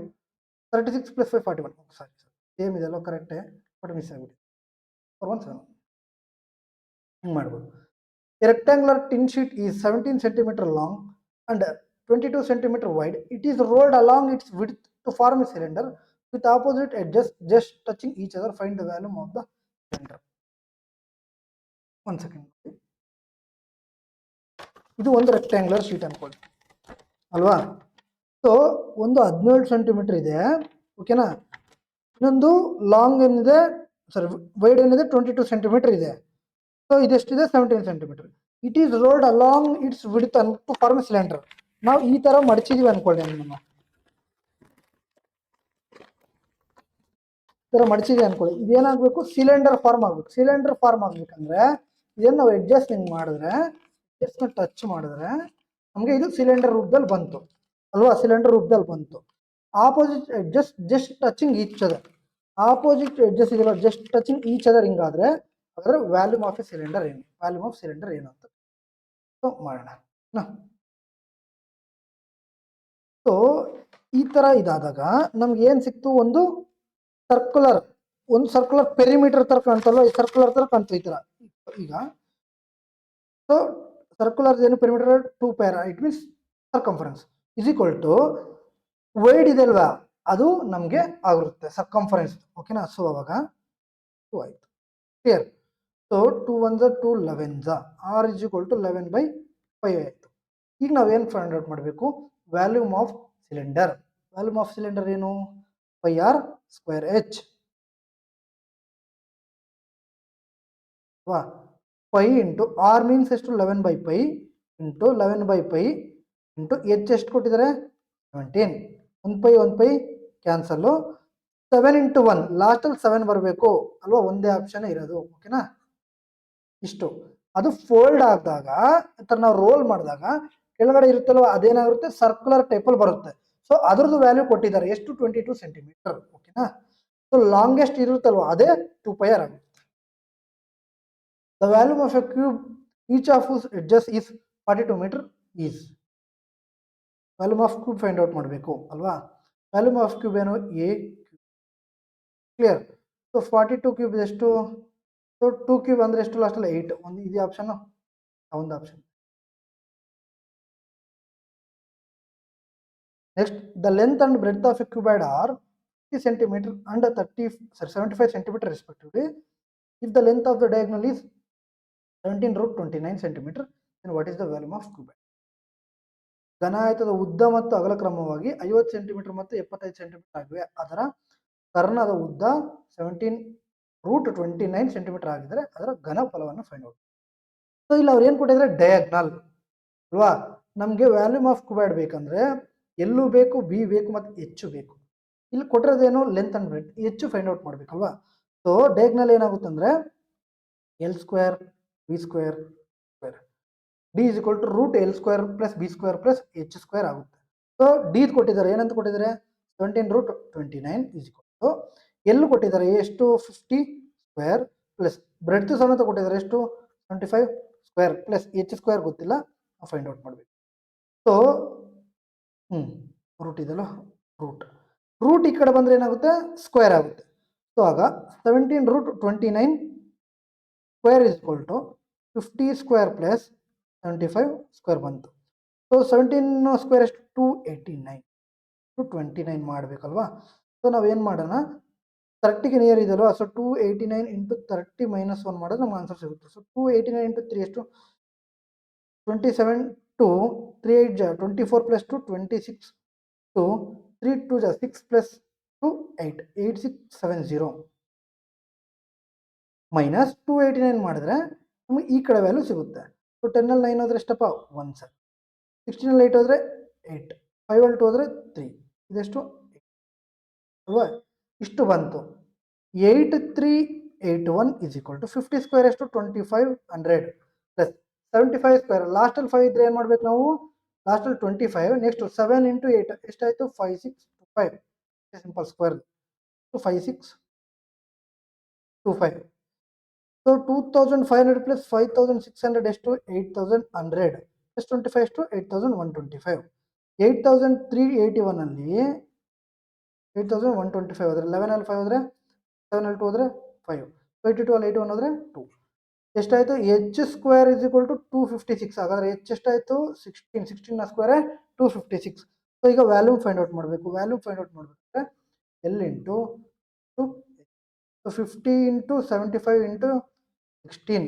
36 plus 5, 41. Sorry, same ಇದೆಲ್ಲ ಕರೆಕ್ಟೇ, ಬಟ್ ಮಿಸ್ ಆಗಿಬಿಟ್ಟು 417 ಹಿಂಗೆ ಮಾಡ್ಬೋದು. A rectangular tin sheet is 17 centimeter long and 22 centimeter wide. It is rolled along its width to form a cylinder with opposite edges just touching each other. Find the volume of the cylinder. 1 second. ಇದು ಒಂದು rectangular sheet ಅನ್ಕೊಳ್ಳಿ ಅಲ್ವಾ? So ಒಂದು 17 centimetre ಇದೆ. ಓಕೆನಾ? ಇನ್ನೊಂದು long ಏನಿದೆ, ಸಾರಿ wide ಏನಿದೆ 22 ಸೆಂಟಿಮೀಟರ್ ಇದೆ. ಸೊ ಇದೆಷ್ಟಿದೆ 17 centimetre. It is rolled along its width to form cylinder. ನಾವು ಈ ಥರ ಮಡಚಿದೀವಿ ಅನ್ಕೊಳ್ಳಿ, ನಮ್ಮ ಈ ಥರ ಮಡಚಿದೀವಿ ಅನ್ಕೊಳ್ಳಿ. ಇದೇನಾಗಬೇಕು ಸಿಲಿಂಡರ್ ಫಾರ್ಮ್ ಆಗಬೇಕು. ಸಿಲಿಂಡರ್ ಫಾರ್ಮ್ ಆಗ್ಬೇಕಂದ್ರೆ ಇದನ್ನು ನಾವು ಅಡ್ಜಸ್ಟ್ ಹಿಂಗೆ ಮಾಡಿದ್ರೆ, ಟಚ್ ಮಾಡಿದ್ರೆ ನಮಗೆ ಇದು ಸಿಲಿಂಡರ್ ರೂಪದಲ್ಲಿ ಬಂತು ಅಲ್ವಾ? ಸಿಲಿಂಡರ್ ರೂಪದಲ್ಲಿ ಬಂತು. Opposite edges just touching each other. Opposite edges ಇದೆಲ್ಲ ಜಸ್ಟ್ ಟಚಿಂಗ್ ಈಚ್ ಅದರ್ ಹಿಂಗಾದ್ರೆ ಅದರ ವ್ಯಾಲ್ಯೂಮ್ ಆಫ್ ಎ ಸಿಲಿಂಡರ್ ಏನು? ವ್ಯಾಲ್ಯೂಮ್ ಆಫ್ ಸಿಲಿಂಡರ್ ಏನು ಅಂತ ಸೊ ಮಾಡೋಣ. ಸೊ ಈ ಥರ ಇದಾದಾಗ ನಮ್ಗೆ ಏನು ಸಿಕ್ತು? ಒಂದು ಸರ್ಕ್ಯುಲರ್ ಪೆರಿಮೀಟರ್ ಥರ ಕಾಣ್ತಲ್ವ, ಈ ಸರ್ಕ್ಯುಲರ್ ಥರ ಕಾಣ್ತು ಈ ಥರ. ಈಗ ಸೊ ಸರ್ಕ್ಯುಲರ್ ಏನು ಪೆರಿಮೀಟರ್ 2 ಪ್ಯಾರಾ, it means circumference is equal to wide ಇದೆ ಅಲ್ವಾ, ಅದು ನಮಗೆ ಆಗಿರುತ್ತೆ ಸರ್ಕಂಫರೆನ್ಸ್. ಓಕೆನಾ? ಸೊ ಅವಾಗ 2 ಆಯಿತು. Clear? So 2 1 2 11 R is equal to 11/5 ಆಯಿತು. ಈಗ ನಾವೇನು ಫೈಂಡ್ ಔಟ್ ಮಾಡಬೇಕು, volume of cylinder. Volume of cylinder ಏನು, ಪೈ ಆರ್ ಸ್ಕ್ವೇರ್ ಎಚ್ ಅಲ್ವಾ. ಪೈ ಇಂಟು ಆರ್ ಮೀನ್ಸ್ ಎಷ್ಟು 11/π ಇಂಟು 11/π ಇಂಟು ಎಚ್ ಎಷ್ಟು ಕೊಟ್ಟಿದ್ದಾರೆ 17. 1/1 ಕ್ಯಾನ್ಸಲ್ಲು. 7 ಇಂಟು 1 ಲಾಸ್ಟಲ್ಲಿ 7 ಬರಬೇಕು ಅಲ್ವಾ, ಒಂದೇ ಆಪ್ಷನ್ ಇರೋದು. ಓಕೆನಾ, ಇಷ್ಟು. ಅದು ಫೋಲ್ಡ್ ಆದಾಗ ಈ ಥರ ನಾವು ರೋಲ್ ಮಾಡಿದಾಗ ಕೆಳಗಡೆ ಇರುತ್ತಲ್ವ ಅದೇನಾಗಿರುತ್ತೆ, ಸರ್ಕ್ಯುಲರ್ ಟೈಪಲ್ಲಿ ಬರುತ್ತೆ. ಸೊ ಅದ್ರದ್ದು ವ್ಯಾಲ್ಯೂ ಕೊಟ್ಟಿದ್ದಾರೆ ಎಷ್ಟು, 22 ಸೆಂಟಿಮೀಟರ್. ಓಕೆನಾ, ಸೊ ಲಾಂಗೆಸ್ಟ್ ಇರುತ್ತಲ್ವ ಅದೇ 2πr ಆಗುತ್ತೆ. The volume of a cube each of whose edges is 42 metre is. Volume of cube find out ಮಾಡಬೇಕು ಅಲ್ವಾ. ವ್ಯಾಲ್ಯೂಮ್ ಆಫ್ ಕ್ಯೂಬ್ ಏನು, ಎ ಕ್ಲಿಯರ್. ಸೊ 42 ಕ್ಯೂಬ್ ಎಷ್ಟು, ಸೊ 2 ಕ್ಯೂಬ್ ಅಂದರೆ ಎಷ್ಟು, ಲಾಸ್ಟಲ್ಲಿ 8. ಒಂದು ಇದೇ ಆಪ್ಷನ್, ಒಂದು option. Next, the length and breadth of a cuboid are 50 centimetre and 75 centimetre respectively. If the length of the diagonal is 17√29 centimetre, then what is the volume of cuboid? ಘನಾಯತದ ಉದ್ದ ಮತ್ತು ಅಗಲ ಕ್ರಮವಾಗಿ 50 ಸೆಂಟಿಮೀಟರ್ ಮತ್ತು 75 centimetre ಆಗಿವೆ. ಅದರ ಕರ್ಣದ ಉದ್ದ 17√29 centimetre ಆಗಿದ್ರೆ ಅದರ ಘನಫಲವನ್ನು ಫೈಂಡ್ ಔಟ್. ಸೊ ಇಲ್ಲಿ ಅವ್ರು ಏನು ಕೊಟ್ಟಿದ್ದಾರೆ, ಡಯಾಗ್ನಲ್ ಅಲ್ವಾ. ನಮಗೆ ವ್ಯಾಲ್ಯೂಮ್ ಆಫ್ ಕ್ಯೂಬಾಯ್ಡ್ ಬೇಕಂದ್ರೆ ಎಲ್ಲೂ ಬೇಕು, ಬಿ ಬೇಕು ಮತ್ತು ಹೆಚ್ಚು ಬೇಕು. ಇಲ್ಲಿ ಕೊಟ್ಟಿರೋದೇನು, ಲೆಂತ್ ಅಂಡ್ ಬ್ರೆಡ್ತ್, ಹೆಚ್ಚು ಫೈಂಡ್ ಔಟ್ ಮಾಡ್ಬೇಕಲ್ವಾ. ಸೊ ಡಯಾಗ್ನಲ್ ಏನಾಗುತ್ತೆ ಅಂದ್ರೆ L square B square square D is equal to root L square plus B square plus H square ಆಗುತ್ತೆ. ಸೊ ಡಿ ಕೊಟ್ಟಿದ್ದಾರೆ, ಏನಂತ ಕೊಟ್ಟಿದ್ದಾರೆ, 17√29 ಇಸ್ ಈಕ್ವಲ್ ಟು ಎಲ್ಲೂ ಕೊಟ್ಟಿದ್ದಾರೆ ಎಷ್ಟು, 50 ಸ್ಕ್ವೇರ್ ಪ್ಲಸ್ ಬ್ರೆಡ್ತ್ ಸಮೇತ ಕೊಟ್ಟಿದ್ದಾರೆ ಎಷ್ಟು, 25 ಸ್ಕ್ವೇರ್ ಪ್ಲಸ್ ಎಚ್ ಸ್ಕ್ವೇರ್ ಗೊತ್ತಿಲ್ಲ, ಫೈಂಡ್ ಔಟ್ ಮಾಡಬೇಕು. ಸೊ ರೂಟ್ ಇದಲ್ಲ, ರೂಟ್ ಈ ಕಡೆ ಬಂದರೆ ಏನಾಗುತ್ತೆ, ಸ್ಕ್ವೇರ್ ಆಗುತ್ತೆ. ಸೊ ಆಗ 17√29 square is equal to 50 square plus 75 square ಬಂತು. ಸೊ 17 ಸ್ಕ್ವೇರ್ ಎಷ್ಟು, 289 ಮಾಡಬೇಕಲ್ವಾ. ಸೊ ನಾವೇನು ಮಾಡೋಣ, 30ಗೆ ನಿಯರ್ ಇದಲ್ವಾ. ಸೊ 289 ಇಂಟು 30 - 1 ಮಾಡಿದ್ರೆ ನಮ್ಗೆ ಆನ್ಸರ್ ಸಿಗುತ್ತೆ. ಸೊ 289 ಇಂಟು 3 ಎಷ್ಟು, 27 ಟು 3 8 ಜಾ 24 ಪ್ಲಸ್ 2 26 ಟು 3 2 ಜಾ 6 ಪ್ಲಸ್ 2 8 8670 ಮೈನಸ್ 289 ಮಾಡಿದ್ರೆ ನಮಗೆ ಈ ಕಡೆ ವ್ಯಾಲ್ಯೂ ಸಿಗುತ್ತೆ. ಸೊ 10ಅಲ್ಲಿ 9 ಹೋದ್ರೆ ಎಷ್ಟಪ್ಪ, 1 ಸರ್. 16ಅಲ್ಲಿ 8 ಹೋದರೆ 8, 5ಅಲ್ಲಿ 2 ಹೋದರೆ 3, ಇದೆಷ್ಟು ಅಲ್ವಾ, ಇಷ್ಟು ಬಂತು. 8381 ಇಸ್ ಈಕ್ವಲ್ ಟು 50 ಸ್ಕ್ವೇರ್ ಎಷ್ಟು, 2500 ಪ್ಲಸ್ 75 ಸ್ಕ್ವೇರ್, ಲಾಸ್ಟಲ್ಲಿ 5 ಇದ್ರೆ ಏನು ಮಾಡ್ಬೇಕು ನಾವು, ಲಾಸ್ಟಲ್ಲಿ 25, ನೆಕ್ಸ್ಟ್ 7 ಇಂಟು 8 ಎಷ್ಟಾಯಿತು, 5625 ಸಿಂಪಲ್ ಸ್ಕ್ವೇರ್, 5625. ಸೊ 2500 ಪ್ಲಸ್ 5600 ಎಷ್ಟು, 8100 ಪ್ಲಸ್ 25 ಎಷ್ಟು, 8125. 8381 ಅಲ್ಲಿ 8125 ಹೋದ್ರೆ 11ಅಲ್ಲಿ 5 ಹೋದರೆ 7ಅಲ್ಲಿ 2 ಹೋದರೆ 5, 82 ಅಲ್ಲಿ 81 ಹೋದರೆ 2 ಎಷ್ಟಾಯಿತು, H square is equal to 256. ಹಾಗಾದ್ರೆ ಎಚ್ ಎಷ್ಟಾಯಿತು, 16 ಸ್ಕ್ವೇರ್ 256. ಸೊ ಈಗ ವ್ಯಾಲ್ಯೂಮ್ ಫೈಂಡ್ ಔಟ್ ಮಾಡಬೇಕು. ವ್ಯಾಲ್ಯೂಮ್ ಫೈಂಡ್ ಔಟ್ ಮಾಡಬೇಕಾದ್ರೆ L into 2, so 50 into 75 into 16.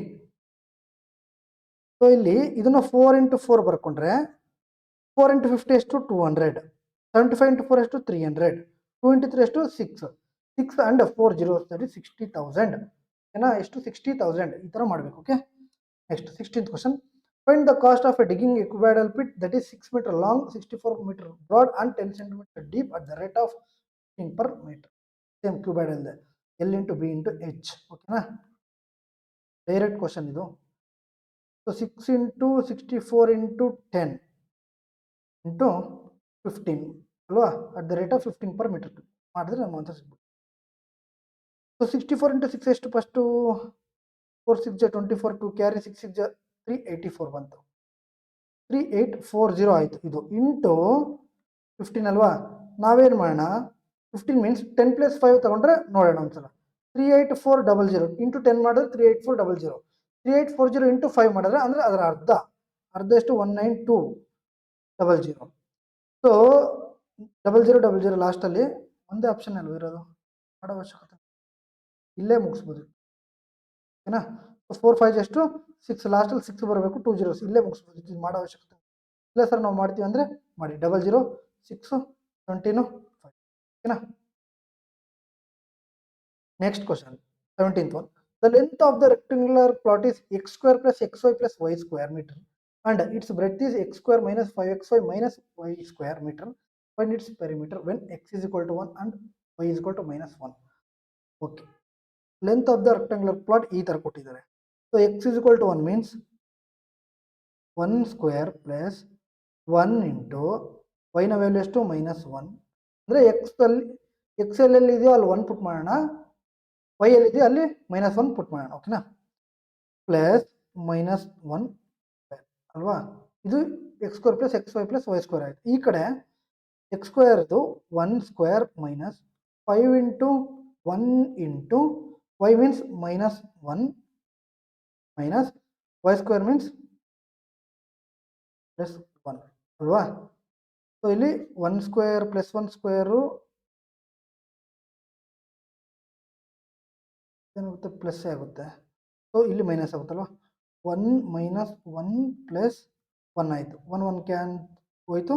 So ಇಲ್ಲಿ ಇದನ್ನು 4 ಇಂಟು 4 ಬರ್ಕೊಂಡ್ರೆ 4 ಇಂಟು 50 ಎಷ್ಟು, 200, 75 ಇಂಟು 4 ಎಷ್ಟು, 300, 2 ಇಂಟು 3 ಎಷ್ಟು, 6 ಅಂಡ್ 4 zeros that is 60,000. ಏನ ಎಷ್ಟು, 60,000 ಈ ಥರ ಮಾಡಬೇಕು. Okay, next 16th question. Find the cost of a digging a cuboidal pit that is 6 metre long, 64 metre broad and 10 centimetre deep at the rate of 15 per meter. Same cuboidal L into B into H. ಓಕೆನಾ, direct question ಇದು. So 6 into 64 into 10 into 15 ಅಲ್ವಾ, at the rate of 15 per meter ಮಾಡಿದ್ರೆ ನಮ್ಮ answer ಸಿಗ್ಬೋದು. So 64 into 6 ಎಷ್ಟು, first 4 6 ಜಾ 24, 2 carry 6 6 ಜಾ 384 ಬಂತು, 3840 ಆಯಿತು. ಇದು ಇಂಟು 15 ಅಲ್ವಾ, ನಾವೇನು ಮಾಡೋಣ, 15 ಮೀನ್ಸ್ 10 ಪ್ಲಸ್ 5 ತೊಗೊಂಡ್ರೆ ನೋಡೋಣ ಒಂದ್ಸಲ. 38400 ಇಂಟು 10 ಮಾಡಿದ್ರೆ 38400, 3840 ಇಂಟು 5 ಮಾಡಿದ್ರೆ ಅಂದರೆ ಅದರ ಅರ್ಧ ಎಷ್ಟು, 19200. ಸೊ 0000 ಲಾಸ್ಟಲ್ಲಿ ಒಂದೇ ಆಪ್ಷನ್ ಅಲ್ವ ಇರೋದು, ಮಾಡೋ ಅವಶ್ಯಕತೆ ಇಲ್ಲೇ ಮುಗಿಸ್ಬೋದು. ಓಕೆನಾ, 4 5 ಎಷ್ಟು, 6, ಲಾಸ್ಟಲ್ಲಿ 6 ಬರಬೇಕು, 2 zeros ಇಲ್ಲೇ ಮುಗಿಸ್ಬೋದು, ಇದು ಮಾಡೋ ಅವಶ್ಯಕತೆ. ಇಲ್ಲ ಸರ್ ನಾವು ಮಾಡ್ತೀವಿ ಅಂದರೆ ಮಾಡಿ 00 6 17 5 ಓಕೆನಾ. Next question 17th one. The length of the rectangular plot is x square plus xy plus y square meter and its breadth is x square minus 5xy minus y square meter. Find its perimeter when x is equal to 1 and y is equal to minus 1. Okay. Length of the rectangular plot ಈ ತರ ಕೊಟ್ಟಿದ್ದಾರೆ. So x is equal to 1 means 1 square plus 1 into y ನ value ಎಷ್ಟು minus 1 ಅಂದರೆ x ಅಲ್ಲಿ ಇದೆಯೋ ಅಲ್ಲಿ 1 ಪುಟ್ ಮಾಡೋಣ, y ಅಲ್ಲಿ ಇದೆಯೋ ಅಲ್ಲಿ minus 1 ಪುಟ್ ಮಾಡೋಣ. ಓಕೆನಾ. ಪ್ಲಸ್ ಮೈನಸ್ 1 ಅಲ್ವಾ, ಇದು x square plus x y plus y square ಆಯಿತು. ಈ ಕಡೆ ಎಕ್ಸ್ ಸ್ಕ್ವೇರ್ದು 1 square minus 5 into 1 into y means minus 1 minus y square means plus 1 ಅಲ್ವಾ. ಸೊ ಇಲ್ಲಿ 1 ಸ್ಕ್ವೇರ್ ಪ್ಲಸ್ 1 ಸ್ಕ್ವೇರು ಏನಾಗುತ್ತೆ ಪ್ಲಸ್ ಆಗುತ್ತೆ. ಸೊ ಇಲ್ಲಿ ಮೈನಸ್ ಆಗುತ್ತಲ್ವ, 1 ಮೈನಸ್ 1 ಪ್ಲಸ್ 1 ಆಯಿತು. 1 1 ಕ್ಯಾನ್ ಹೋಯಿತು,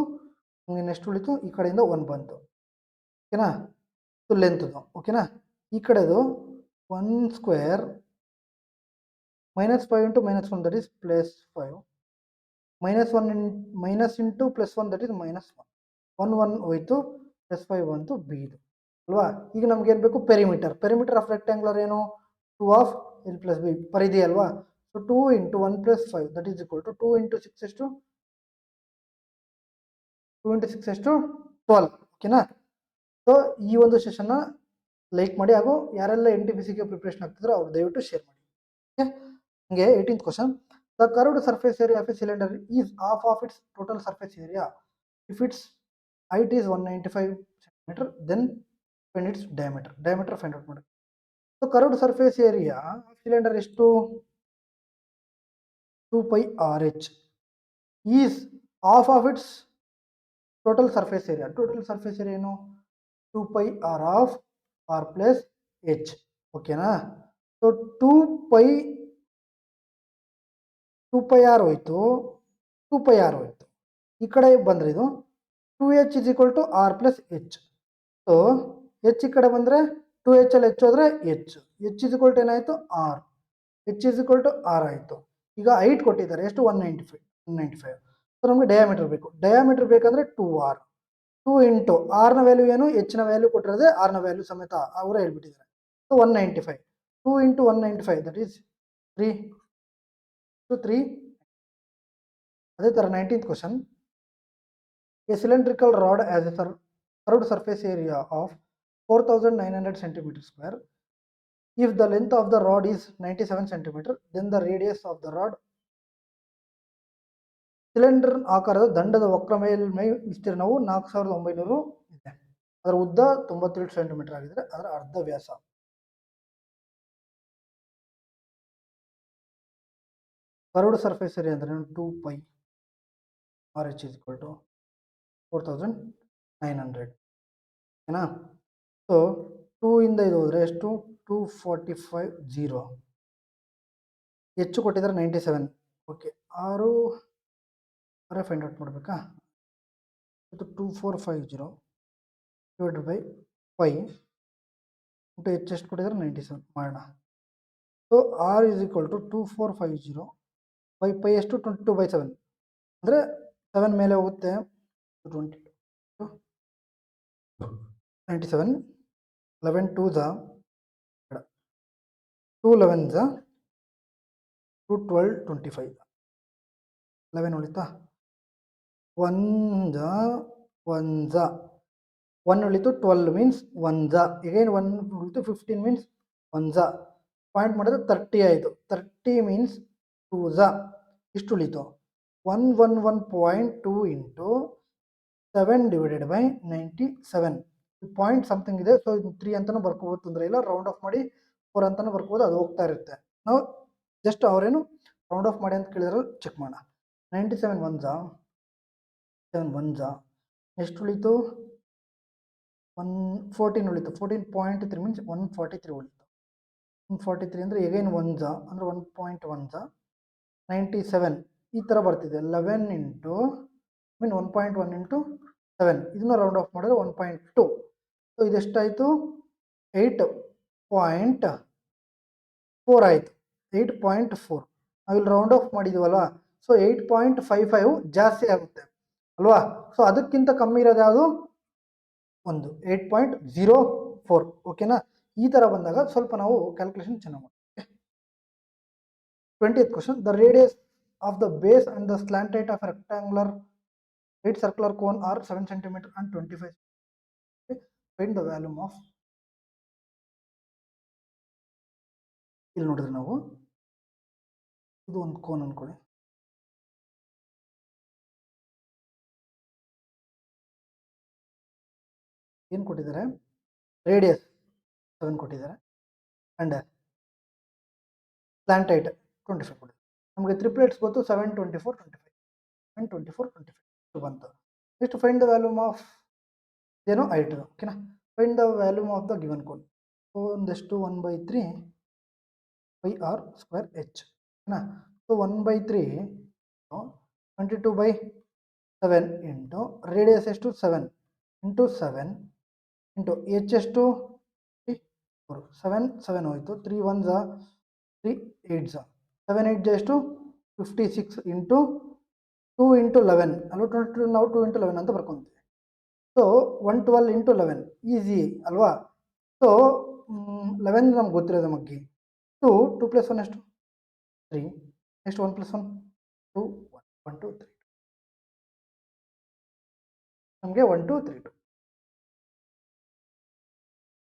ನೆಕ್ಸ್ಟ್ ಉಳಿತು ಈ ಕಡೆಯಿಂದ 1 ಬಂತು. ಓಕೆನಾ. ಸೊ ಲೆಂತ್ದು ಓಕೆನಾ. ಈ ಕಡೆದು 1 square minus 5 into minus 1 that is plus 5 minus 1 minus into plus 1 that is minus 1 1 1 ಹೋಯಿತು, ಪ್ಲಸ್ 5 ಬಂತು ಬಿ ಇದು ಅಲ್ವಾ. ಈಗ ನಮ್ಗೆ ಏನು ಬೇಕು ಪೆರಿಮೀಟರ್. ಪೆರಿಮೀಟರ್ ಆಫ್ ರೆಕ್ಟ್ಯಾಂಗ್ಯುಲರ್ ಏನು 2 ಆಫ್ ಎಲ್ ಪ್ಲಸ್ ಬಿ ಪರಿಧಿ ಅಲ್ವಾ. So 2 into 1 plus 5 that is equal to 2 into 6 ಎಷ್ಟು 2 ಇಂಟು 6 ಎಷ್ಟು 12. ಓಕೆನಾ. ಸೊ ಈ ಒಂದು ಸೆಷನ್ನ ಲೈಕ್ ಮಾಡಿ, ಹಾಗೂ ಯಾರೆಲ್ಲ ಎನ್ ಟಿ ಪಿ ಸಿಗೆ ಪ್ರಿಪ್ರೇಷನ್ ಆಗ್ತಿದ್ರು ಅವ್ರು ದಯವಿಟ್ಟು ಶೇರ್ ಮಾಡಿ. ಓಕೆ. ಹಂಗೆ 18th question. The curved surface area of A cylinder is half of its total surface area if it's height is 195 centimeter, then find its diameter. Diameter find out ಮಾಡಿ. So curved surface area cylinder ಎಷ್ಟು 2 pi RH is half of its total surface area. Total surface area ಏನು 2 pi r of r plus h. ಓಕೆನಾ. So 2 pi r ಹೋಯ್ತು, 2 pi r ಹೋಯ್ತು. ಈ ಕಡೆ ಬಂದರೆ ಇದು 2h is equal to r plus h. So h ಈ ಕಡೆ ಬಂದರೆ 2h ಅಲ್ಲಿ h ಹೋದರೆ h is equal to ಏನಾಯಿತು r, h is equal to r ಆಯಿತು. ಈಗ ಹೈಟ್ ಕೊಟ್ಟಿದ್ದಾರೆ ಎಷ್ಟು 195. ಸೊ ನಮಗೆ ಡಯಾಮೀಟರ್ ಬೇಕು. ಡಯಾಮೀಟರ್ ಬೇಕಂದರೆ 2r 2 ಇಂಟು ಆರ್ನ ವ್ಯಾಲ್ಯೂ ಏನು h ನ ವ್ಯಾಲ್ಯೂ ಕೊಟ್ಟಿರೋದೆ ಆರ್ನ ವ್ಯಾಲ್ಯೂ ಸಮೇತ ಅವರೇ ಹೇಳ್ಬಿಟ್ಟಿದ್ದಾರೆ. So 195 2 into 195 that is 3 to 3. ಅದೇ ಥರ 19th question. A cylindrical rod has a curved surface area of 4900 centimeter square. If the length of the rod is 97 centimeter, then the radius of the rod. Cylinder ಆಕಾರದ ದಂಡದ ವಕ್ರ ಮೇಲ್ಮೈ ವಿಸ್ತೀರ್ಣವು 4900 ಇದೆ. ಅದರ ಉದ್ದ 97 ಸೆಂಟಿಮೀಟರ್ ಆಗಿದ್ರೆ ಅದರ ಅರ್ಧ ವ್ಯಾಸ. ಕರ್ವ್ಡ್ ಸರ್ಫೇಸ್ ಏರಿಯಾ ಅಂದರೆ 2 pi RH is equal to 4900. ಓಕೆನಾ. ಸೊ 2 ಇಂದ ಇದು ಹೋದರೆ ಎಷ್ಟು 2450. ಹೆಚ್ಚು ಕೊಟ್ಟಿದ್ದಾರೆ 97. ಓಕೆ, 6 ಫೈಂಡ್ ಔಟ್ ಮಾಡಬೇಕಾ. 2450 ಡಿವೈಡೆಡ್ ಬೈ 5 ಇಂಟು ಹೆಚ್ಚು ಎಷ್ಟು ಕೊಟ್ಟಿದ್ದಾರೆ 97 ಮಾಡೋಣ. So r is equal to 2450 by pi ಎಷ್ಟು 22/7 ಅಂದರೆ 7 ಮೇಲೆ ಹೋಗುತ್ತೆ 20 97 11 2 2 11 2 12 25 11 ಉಳಿತಾ 1 ಉಳಿತು 12 ಮೀನ್ಸ್ 1 again 1 ಉಳಿತು 15 ಮೀನ್ಸ್ 1 ಪಾಯಿಂಟ್ ಮಾಡಿದ್ರೆ 30 ಆಯಿತು. 30 ಮೀನ್ಸ್ 2 ಇಷ್ಟು ಉಳಿತು 111.2 into 7 divided by 97 point something ಇದೆ. ಸೊ ಇದು 3 ಅಂತಲೂ ಬರ್ಕೋಬೋದು, ತೊಂದರೆ ಇಲ್ಲ. ರೌಂಡ್ ಆಫ್ ಮಾಡಿ 4 ಅಂತಲೂ ಬರ್ಕೋಬೋದು, ಅದು ಹೋಗ್ತಾ ಇರುತ್ತೆ. ನಾವು ಜಸ್ಟ್ ಅವರೇನು ರೌಂಡ್ ಆಫ್ ಮಾಡಿ ಅಂತ ಕೇಳಿದ್ರೆ ಚೆಕ್ ಮಾಡೋಣ. 97 1 ಎಷ್ಟು ಉಳಿತು 14 ಉಳಿತು. 14.3 ಮೀನ್ಸ್ 143 ಉಳಿತು. 143 ಅಂದರೆ ಎಗೈನ್ 1 ಅಂದರೆ 1.1 97 ಈ ಥರ ಬರ್ತಿದೆ. 11 ಇಂಟು ಮೀನ್ 1.1 ಇಂಟು 7 ಇದನ್ನು ರೌಂಡ್ ಆಫ್ ಮಾಡಿದ್ರೆ 1.2. ಸೊ ಇದೆಷ್ಟಾಯಿತು 8.4 ಆಯಿತು. 8.4 ನಾವಿಲ್ಲಿ ರೌಂಡ್ ಆಫ್ ಮಾಡಿದ್ದೀವಲ್ವಾ, ಸೊ 8.55 ಜಾಸ್ತಿ ಆಗುತ್ತೆ ಅಲ್ವಾ. ಸೊ ಅದಕ್ಕಿಂತ ಕಮ್ಮಿ ಇರೋದು ಯಾವುದು, ಒಂದು 8.04. ಓಕೆನಾ. ಈ ಥರ ಬಂದಾಗ ಸ್ವಲ್ಪ ನಾವು ಕ್ಯಾಲ್ಕುಲೇಷನ್ ಚೆನ್ನಾಗಿ ಮಾಡ್ತೀವಿ. 20th question, the radius of the base and the slant height of rectangular 8 circular cone are 7 cm and 25. Find the volume of. ಇಲ್ಲಿ ನೋಡಿದ್ರೆ ನಾವು ಇದು ಒಂದು ಕೋನ್ ಅನ್ಕೊಳ್ಳಿ, ಏನು ಕೊಟ್ಟಿದ್ದಾರೆ, ರೇಡಿಯಸ್ 7 ಕೊಟ್ಟಿದ್ದಾರೆ ಅಂಡ್ ಸ್ಲಾಂಟ್ ಹೈಟ್ 25 ಕೊಟ್ಟಿದ್ದಾರೆ. ನಮಗೆ ಟ್ರಿಪ್ಲೆಟ್ಸ್ ಗೊತ್ತು 7, 24, 25 and 24, 25 ಬಂತು. Next find the volume of ಏನು ಹೈಟ್. ಓಕೆನಾ. Find the volume of the given cone. ಒಂದಷ್ಟು 1/3 πr square h. ಓಕೆನಾ. ಸೊ 1/3 22/7 ಇಂಟು ರೇಡಿಯಸ್ ಎಷ್ಟು 7 ಇಂಟು 7 ಇಂಟು ಎಚ್ ಎಷ್ಟು 4. 7 ಹೋಯಿತು, 3 1s 3 8s 7 8 ಎಷ್ಟು 56 ಇಂಟು 2 ಇಂಟು 11 ಅಲ್ವಾ. 22 ನಾವು 2 ಇಂಟು 11 ಅಂತ ಬರ್ಕೊತೀವಿ. ಸೊ 112 ಇಂಟು 11 ಈಸಿ ಅಲ್ವಾ. ಸೊ 11 ನಮ್ಗೆ ಗೊತ್ತಿರೋದು ನಮಗೆ 2 2 + 1 ಎಷ್ಟು 3. ನೆಕ್ಸ್ಟ್ 1 + 1 2 1 2 3 ನಮಗೆ 1 2 3 2.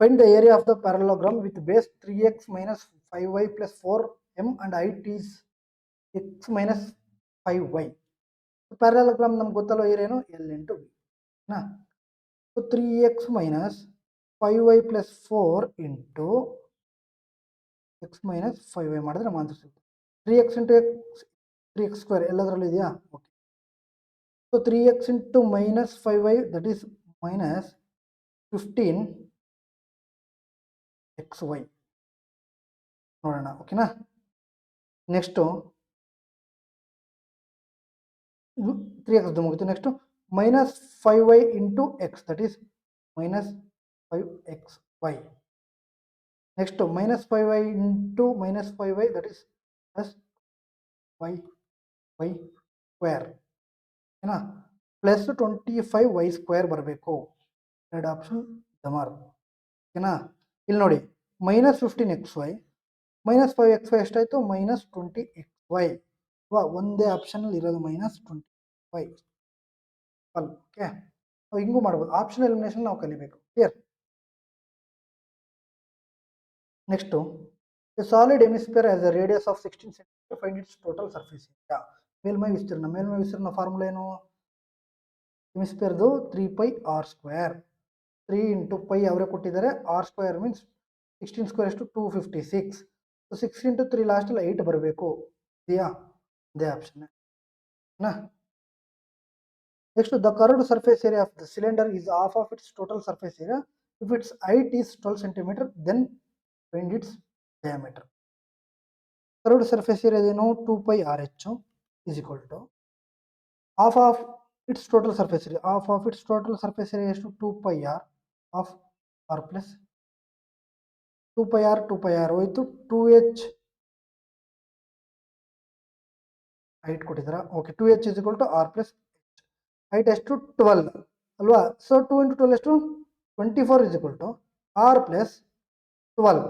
Find the area of the parallelogram with base 3x minus 5y plus 4m and height is x minus 5y. Parallelogram ನಮ್ಗೆ ಗೊತ್ತಲ್ಲ ಏರೇನು L into B. So 3x minus 5y plus 4 into x minus 5y ಮಾಡಿದ್ರೆ ನಮ್ಮ answer ಸಿಗುತ್ತೆ. 3x into x 3x square ಎಲ್ಲದರಲ್ಲೂ ಇದೆಯಾ. Okay. So 3x into minus 5y that is minus 15xy ನೋಡೋಣ. ಓಕೆನಾ. Next 3x ಮುಗಿತು. Next minus 5y into x that is minus 5xy. Next minus 5y into minus 5y that is plus y square. ಓಕೆನಾ. Plus 25y square ಬರಬೇಕು. ಎರಡು option ದಮಾರ್. ಓಕೆನಾ. ಇಲ್ಲಿ ನೋಡಿ minus 15xy minus 5xy ಎಷ್ಟಾಯಿತು minus 20xy. ಒಂದೇ ಆಪ್ಷನಲ್ಲಿ ಇರೋದು -20y. ಓಕೆ. ಹಿಂಗೂ ಮಾಡ್ಬೋದು. ಆಪ್ಷನ್ ಎಲಿಮಿನೇಷನ್ ನಾವು ಕಲಿಬೇಕು. Clear. Next A solid hemisphere as a radius of 16 cm. Find it's total surface area. ಮೇಲ್ಮೈ ವಿಸ್ತೀರ್ಣ ಫಾರ್ಮುಲಾ ಏನು, ಹೆಮಿಸ್ಫಿಯರ್ದು 3πr². 3 ಇಂಟು ಪೈ ಅವರೇ ಕೊಟ್ಟಿದ್ದಾರೆ. r² ಮೀನ್ಸ್ 16² ಎಷ್ಟು 256. ಸೊ 6 ಇಂಟು 3 ಲಾಸ್ಟಲ್ಲಿ 8 ಬರಬೇಕು. ಇದೆಯಾ, ಅದೇ option. Next the curved surface area of the cylinder is half of its total surface area. If its height is 12 cm then find its diameter. Curved surface area ಏನು 2πrh is equal to half of its total surface area. Half of its total surface area ಎಷ್ಟು 2πr of r plus 2πr ಹೋಯ್ತು. 2h height ಕೊಟ್ಟಿದ್ದೀರಾ. Okay. 2h is equal to r plus height ಎಷ್ಟು 12 ಅಲ್ವಾ. So 2 ಇಂಟು 12 ಎಷ್ಟು 24 is equal to r plus 12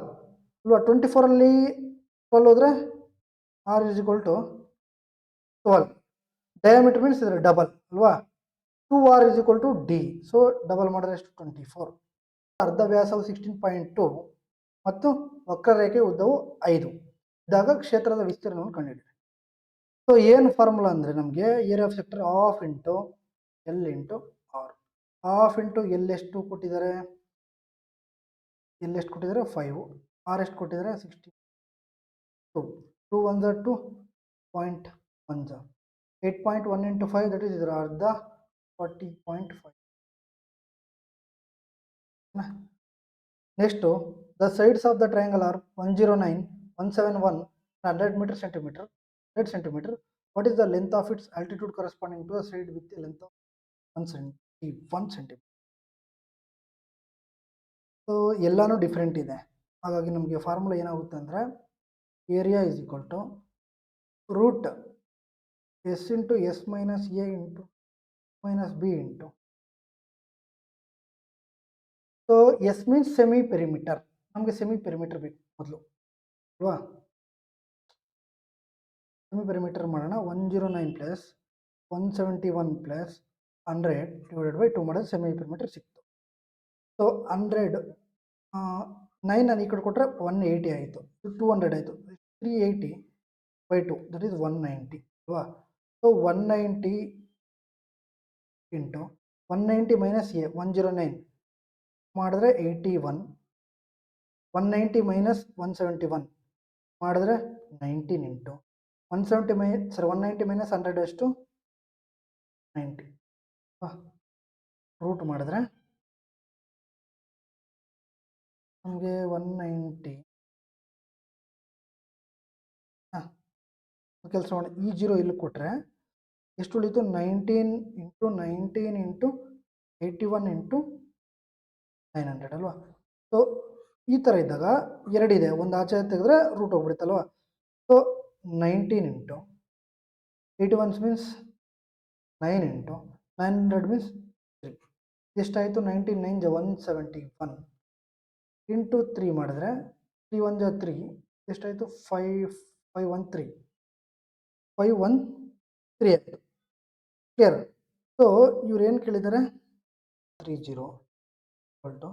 ಅಲ್ವಾ. 24ಅಲ್ಲಿ 12 ಹೋದರೆ r is equal to 12. Diameter means ಇದರ ಡಬಲ್ ಅಲ್ವಾ. 2r is equal to d. ಸೊ ಡಬಲ್ ಮಾಡಿದ್ರೆ ಎಷ್ಟು 24. ಅರ್ಧ ವ್ಯಾಸವು 16.2 ಮತ್ತು ವಕ್ರರೇಖೆ ಉದ್ದವು 5 ಇದ್ದಾಗ ಕ್ಷೇತ್ರದ ವಿಸ್ತೀರ್ಣವನ್ನು ಕಂಡುಹಿಡಿಯಿರಿ. ಸೊ ಏನು ಫಾರ್ಮುಲಾ ಅಂದರೆ ನಮಗೆ area of sector half into L into R. Half into L ಎಷ್ಟು ಕೊಟ್ಟಿದ್ದಾರೆ, ಎಲ್ ಎಷ್ಟು ಕೊಟ್ಟಿದ್ದಾರೆ 5, ಆರ್ ಎಷ್ಟು ಕೊಟ್ಟಿದ್ದಾರೆ 62. 2 1s 2 0.1s 8.1 into 5 that is ಇದರ ಅರ್ಧ 40.5. Next the sides of the triangle are 109, 171, 100 metre centimetre 100 cm. What is the length of its altitude corresponding to the side with length of 1 centimeter. So ಎಲ್ಲಾನು different ಇದೆ. ಹಾಗಾಗಿ ನಮಗೆ formula ಏನಾಗುತ್ತೆ ಅಂದರೆ area is equal to root S into S minus A into minus B into, so S means semi perimeter. ನಮಗೆ semi perimeter ಬೇಕು ಮೊದಲು ಅಲ್ವಾ. ಸೆಮಿ ಪೆರಿಮೀಟರ್ ಮಾಡೋಣ. 109 ಪ್ಲಸ್ 171 ಪ್ಲಸ್ 100 ಡಿವೈಡೆಡ್ ಬೈ 2 ಮಾಡಿದ್ರೆ ಸೆಮಿ ಪೆರಿಮೀಟರ್ ಸಿಕ್ತು. ಸೊ 100 9 ನಾನು ಈ ಕಡೆ ಕೊಟ್ಟರೆ 180 ಆಯಿತು, 200 ಆಯಿತು, 380 ಬೈ 2 ದಟ್ ಈಸ್ 190 ಅಲ್ವಾ. ಸೊ 190 ಇಂಟು 190 ಮೈನಸ್ ಎ 109 ಮಾಡಿದ್ರೆ 81, 190 ಮೈನಸ್ 171 ಮಾಡಿದ್ರೆ 19 ಇಂಟು 190 ಮೈನಸ್ 100 ಎಷ್ಟು 90 ರೂಟ್ ಮಾಡಿದ್ರೆ ನಮಗೆ 190. ಕೆಲಸ ಮಾಡಿ ಈ 0 ಇಲ್ಲಿ ಕೊಟ್ಟರೆ ಎಷ್ಟು ಉಳಿತು 19 ಇಂಟು 19 ಇಂಟು 81 ಇಂಟು 900 ಅಲ್ವಾ. ಸೊ ಈ ಥರ ಇದ್ದಾಗ ಎರಡಿದೆ, ಒಂದು ಆಚೆ ತೆಗೆದ್ರೆ ರೂಟ್ ಹೋಗ್ಬಿಡುತ್ತಲ್ವ. So 19 into 81 means 9 into 900 means 3 ಎಷ್ಟಾಯಿತು 19 9 171 ಇಂಟು 3 ಮಾಡಿದ್ರೆ 3 1 3 ಎಷ್ಟಾಯಿತು 513 ಆಯಿತು. ಕ್ಲಿಯರ್. ಸೊ ಇವ್ರು ಏನು ಕೇಳಿದ್ದಾರೆ 30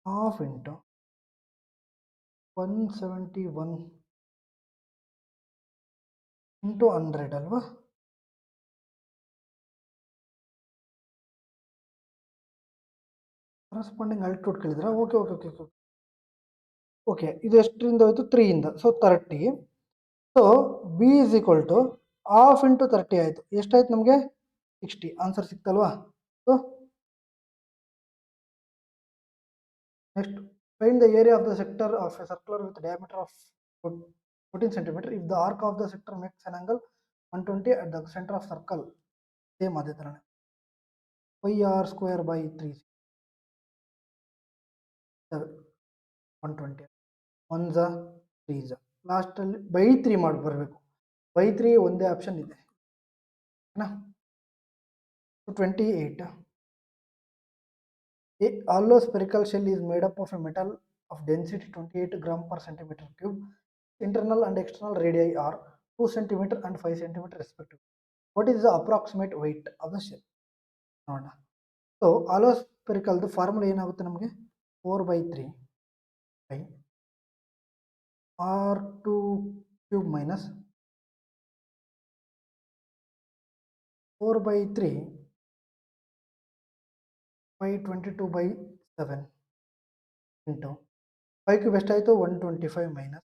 ಹಾಫ್ ಇಂಟು 171 ಇಂಟು 100 ಅಲ್ವಾ. ಕರೆಸ್ಪಾಂಡಿಂಗ್ ಆಲ್ಟಿಟ್ಯೂಡ್ ಕೇಳಿದ್ರೆ ಓಕೆ ಇದು ಎಷ್ಟರಿಂದ ಹೋಯ್ತು 3 ಇಂದ. So 30. So B is equal to half into 30 ಆಯಿತು. ಎಷ್ಟಾಯ್ತು ನಮಗೆ 60. ಆನ್ಸರ್ ಸಿಕ್ತಲ್ವಾ. So next find the area of the sector of a circular with diameter of 14 centimeter if the arc of the sector makes an angle 120 at the center of circle. Same ಅದೇ ಥರನೇ pi R square by 3 120 1 3 ಲಾಸ್ಟಲ್ಲಿ by 3 ಮಾಡಿ ಬರಬೇಕು. By 3 ಒಂದೇ option ಇದೆ 28. A hollow spherical shell is made up of a metal of density 28 gram per centimeter cube. Internal and external radii are 2 cm and 5 cm respectively. What is the approximate weight of the shell? ನೋಡೋಣ. So hollow spherical formula ಏನಾಗುತ್ತೆ ನಮಗೆ 4/3 by r2 cube minus 4/3 by 22/7 into 5 cube ಎಷ್ಟಾಯಿತು 125 minus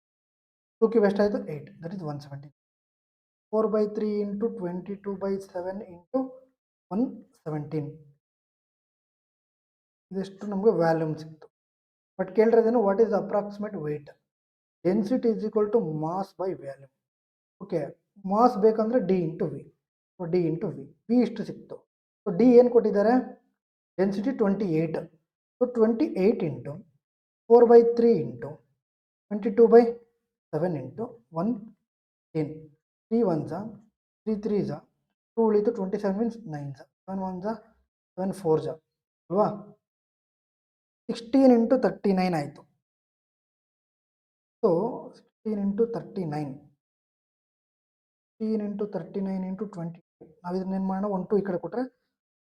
2 cube ಎಷ್ಟಾಯಿತು 8 that is 170. 4/3 into 22/7 into 117 ಇದೆಷ್ಟು ನಮಗೆ volume ಸಿಕ್ತು. But ಕೇಳಿರೋದೇನು what is approximate weight. Density is equal to mass by volume. Okay mass ಬೇಕಂದರೆ D into V. So D into V ಇಷ್ಟು ಸಿಕ್ತು. So D ಏನು ಕೊಟ್ಟಿದ್ದಾರೆ density 28. So 28 into 4/3 into 22/7 into 110. 3 1s 3 3s 2 ಉಳಿತು 27 means 9s 7 1s 7 4s ಅಲ್ವಾ. 16 into 39 ಆಯಿತು. So 16 into 39 16 into 39 into 22 ನಾವು ಇದನ್ನೇನು ಮಾಡೋಣ 1 2 ಈ ಕಡೆ ಕೊಟ್ಟರೆ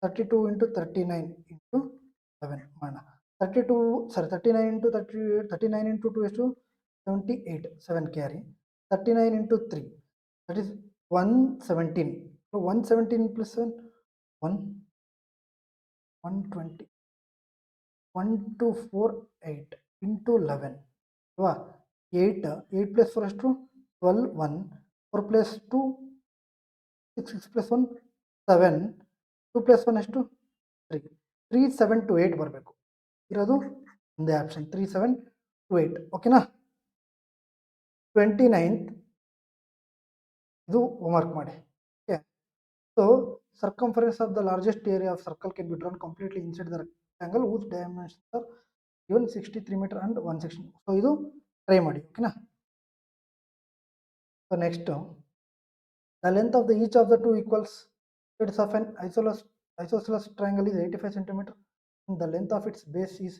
32 ಇಂಟು 39 ಇಂಟು 7 ಮಾಡೋಣ. 39 ಇಂಟು 39 ಇಂಟು 2 ಎಷ್ಟು 78 7 carry 39 into 3 that is 117. 117 plus 7 120 1248 into 11 ಅಲ್ವಾ. 8 ಪ್ಲಸ್ 4 ಎಷ್ಟು 12 1 4 ಪ್ಲಸ್ 2 6 6 ಪ್ಲಸ್ 1 7 2 ಪ್ಲಸ್ 1 ಎಷ್ಟು 3 3728 ಬರಬೇಕು. ಇರೋದು ಒಂದೇ ಆಪ್ಷನ್ 3728. ಓಕೆನಾ. 29th ಇದು ಹೋಮ್ವರ್ಕ್ ಮಾಡಿ. Okay, so circumference of the largest area of circle can be drawn completely inside the rectangle whose dimensions are given 63 meter and 1 section. So ಇದು try ಮಾಡಿ. ಓಕೆನಾ. So next, the length of the each of the two equals sides of an isosceles triangle is 85 centimeter and the length of its base is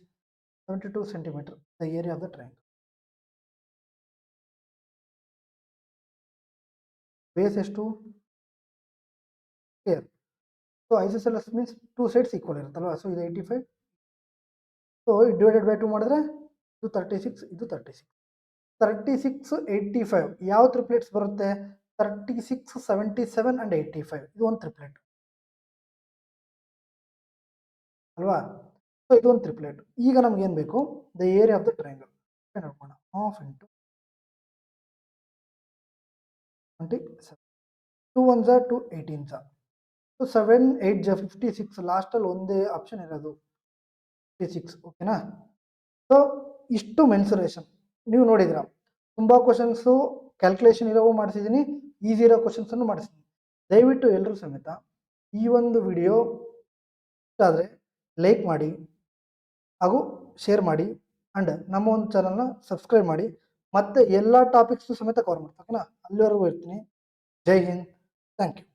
72 centimeter. The area of the triangle. Base ಎಷ್ಟು? Here. So isosceles means two sides equal ಇರುತ್ತಲ್ವಾ. So ಇದು 85. So divided by 2 ಮಾಡಿದ್ರೆ ಇದು 36, ಇದು 36. 36, 85 ಯಾವ triplets ಬರುತ್ತೆ? 36, 77 and 85 ಇದು ಒಂದು ಟ್ರಿಪ್ಲೆಟ್ ಅಲ್ವಾ. ಸೊ ಇದು ಒಂದು ಟ್ರಿಪ್ಲೆಟ್. ಈಗ ನಮ್ಗೆ ಏನು ಬೇಕು? The area of the triangle ನೋಡ್ಕೋಣ. Half into 27, 2 1 2 18 so 7 8 56. ಲಾಸ್ಟಲ್ಲಿ ಒಂದೇ ಆಪ್ಷನ್ ಇರೋದು 56. ಓಕೆನಾ. ಸೊ ಇಷ್ಟು ಮೆನ್ಸುರೇಷನ್ ನೀವು ನೋಡಿದ್ರ. ತುಂಬ ಕ್ವಶನ್ಸು ಕ್ಯಾಲ್ಕುಲೇಷನ್ ಇರೋವು ಮಾಡಿಸಿದ್ದೀನಿ, ಈಸಿ ಇರೋ ಕ್ವಶನ್ಸನ್ನು ಮಾಡಿಸಿದ್ದೀನಿ. ದಯವಿಟ್ಟು ಎಲ್ಲರೂ ಸಮೇತ ಈ ಒಂದು ವಿಡಿಯೋ ಇಷ್ಟ ಆದರೆ ಲೈಕ್ ಮಾಡಿ ಹಾಗೂ ಶೇರ್ ಮಾಡಿ ಆ್ಯಂಡ್ ನಮ್ಮ ಒಂದು ಚಾನಲ್ನ ಸಬ್ಸ್ಕ್ರೈಬ್ ಮಾಡಿ. ಮತ್ತು ಎಲ್ಲ ಟಾಪಿಕ್ಸು ಸಮೇತ ಕವರ್ ಮಾಡ್ತೀನಿ. ಓಕೆನಾ. ಅಲ್ಲಿವರೆಗೂ ಇರ್ತೀನಿ. ಜೈ ಹಿಂದ್. Thank you.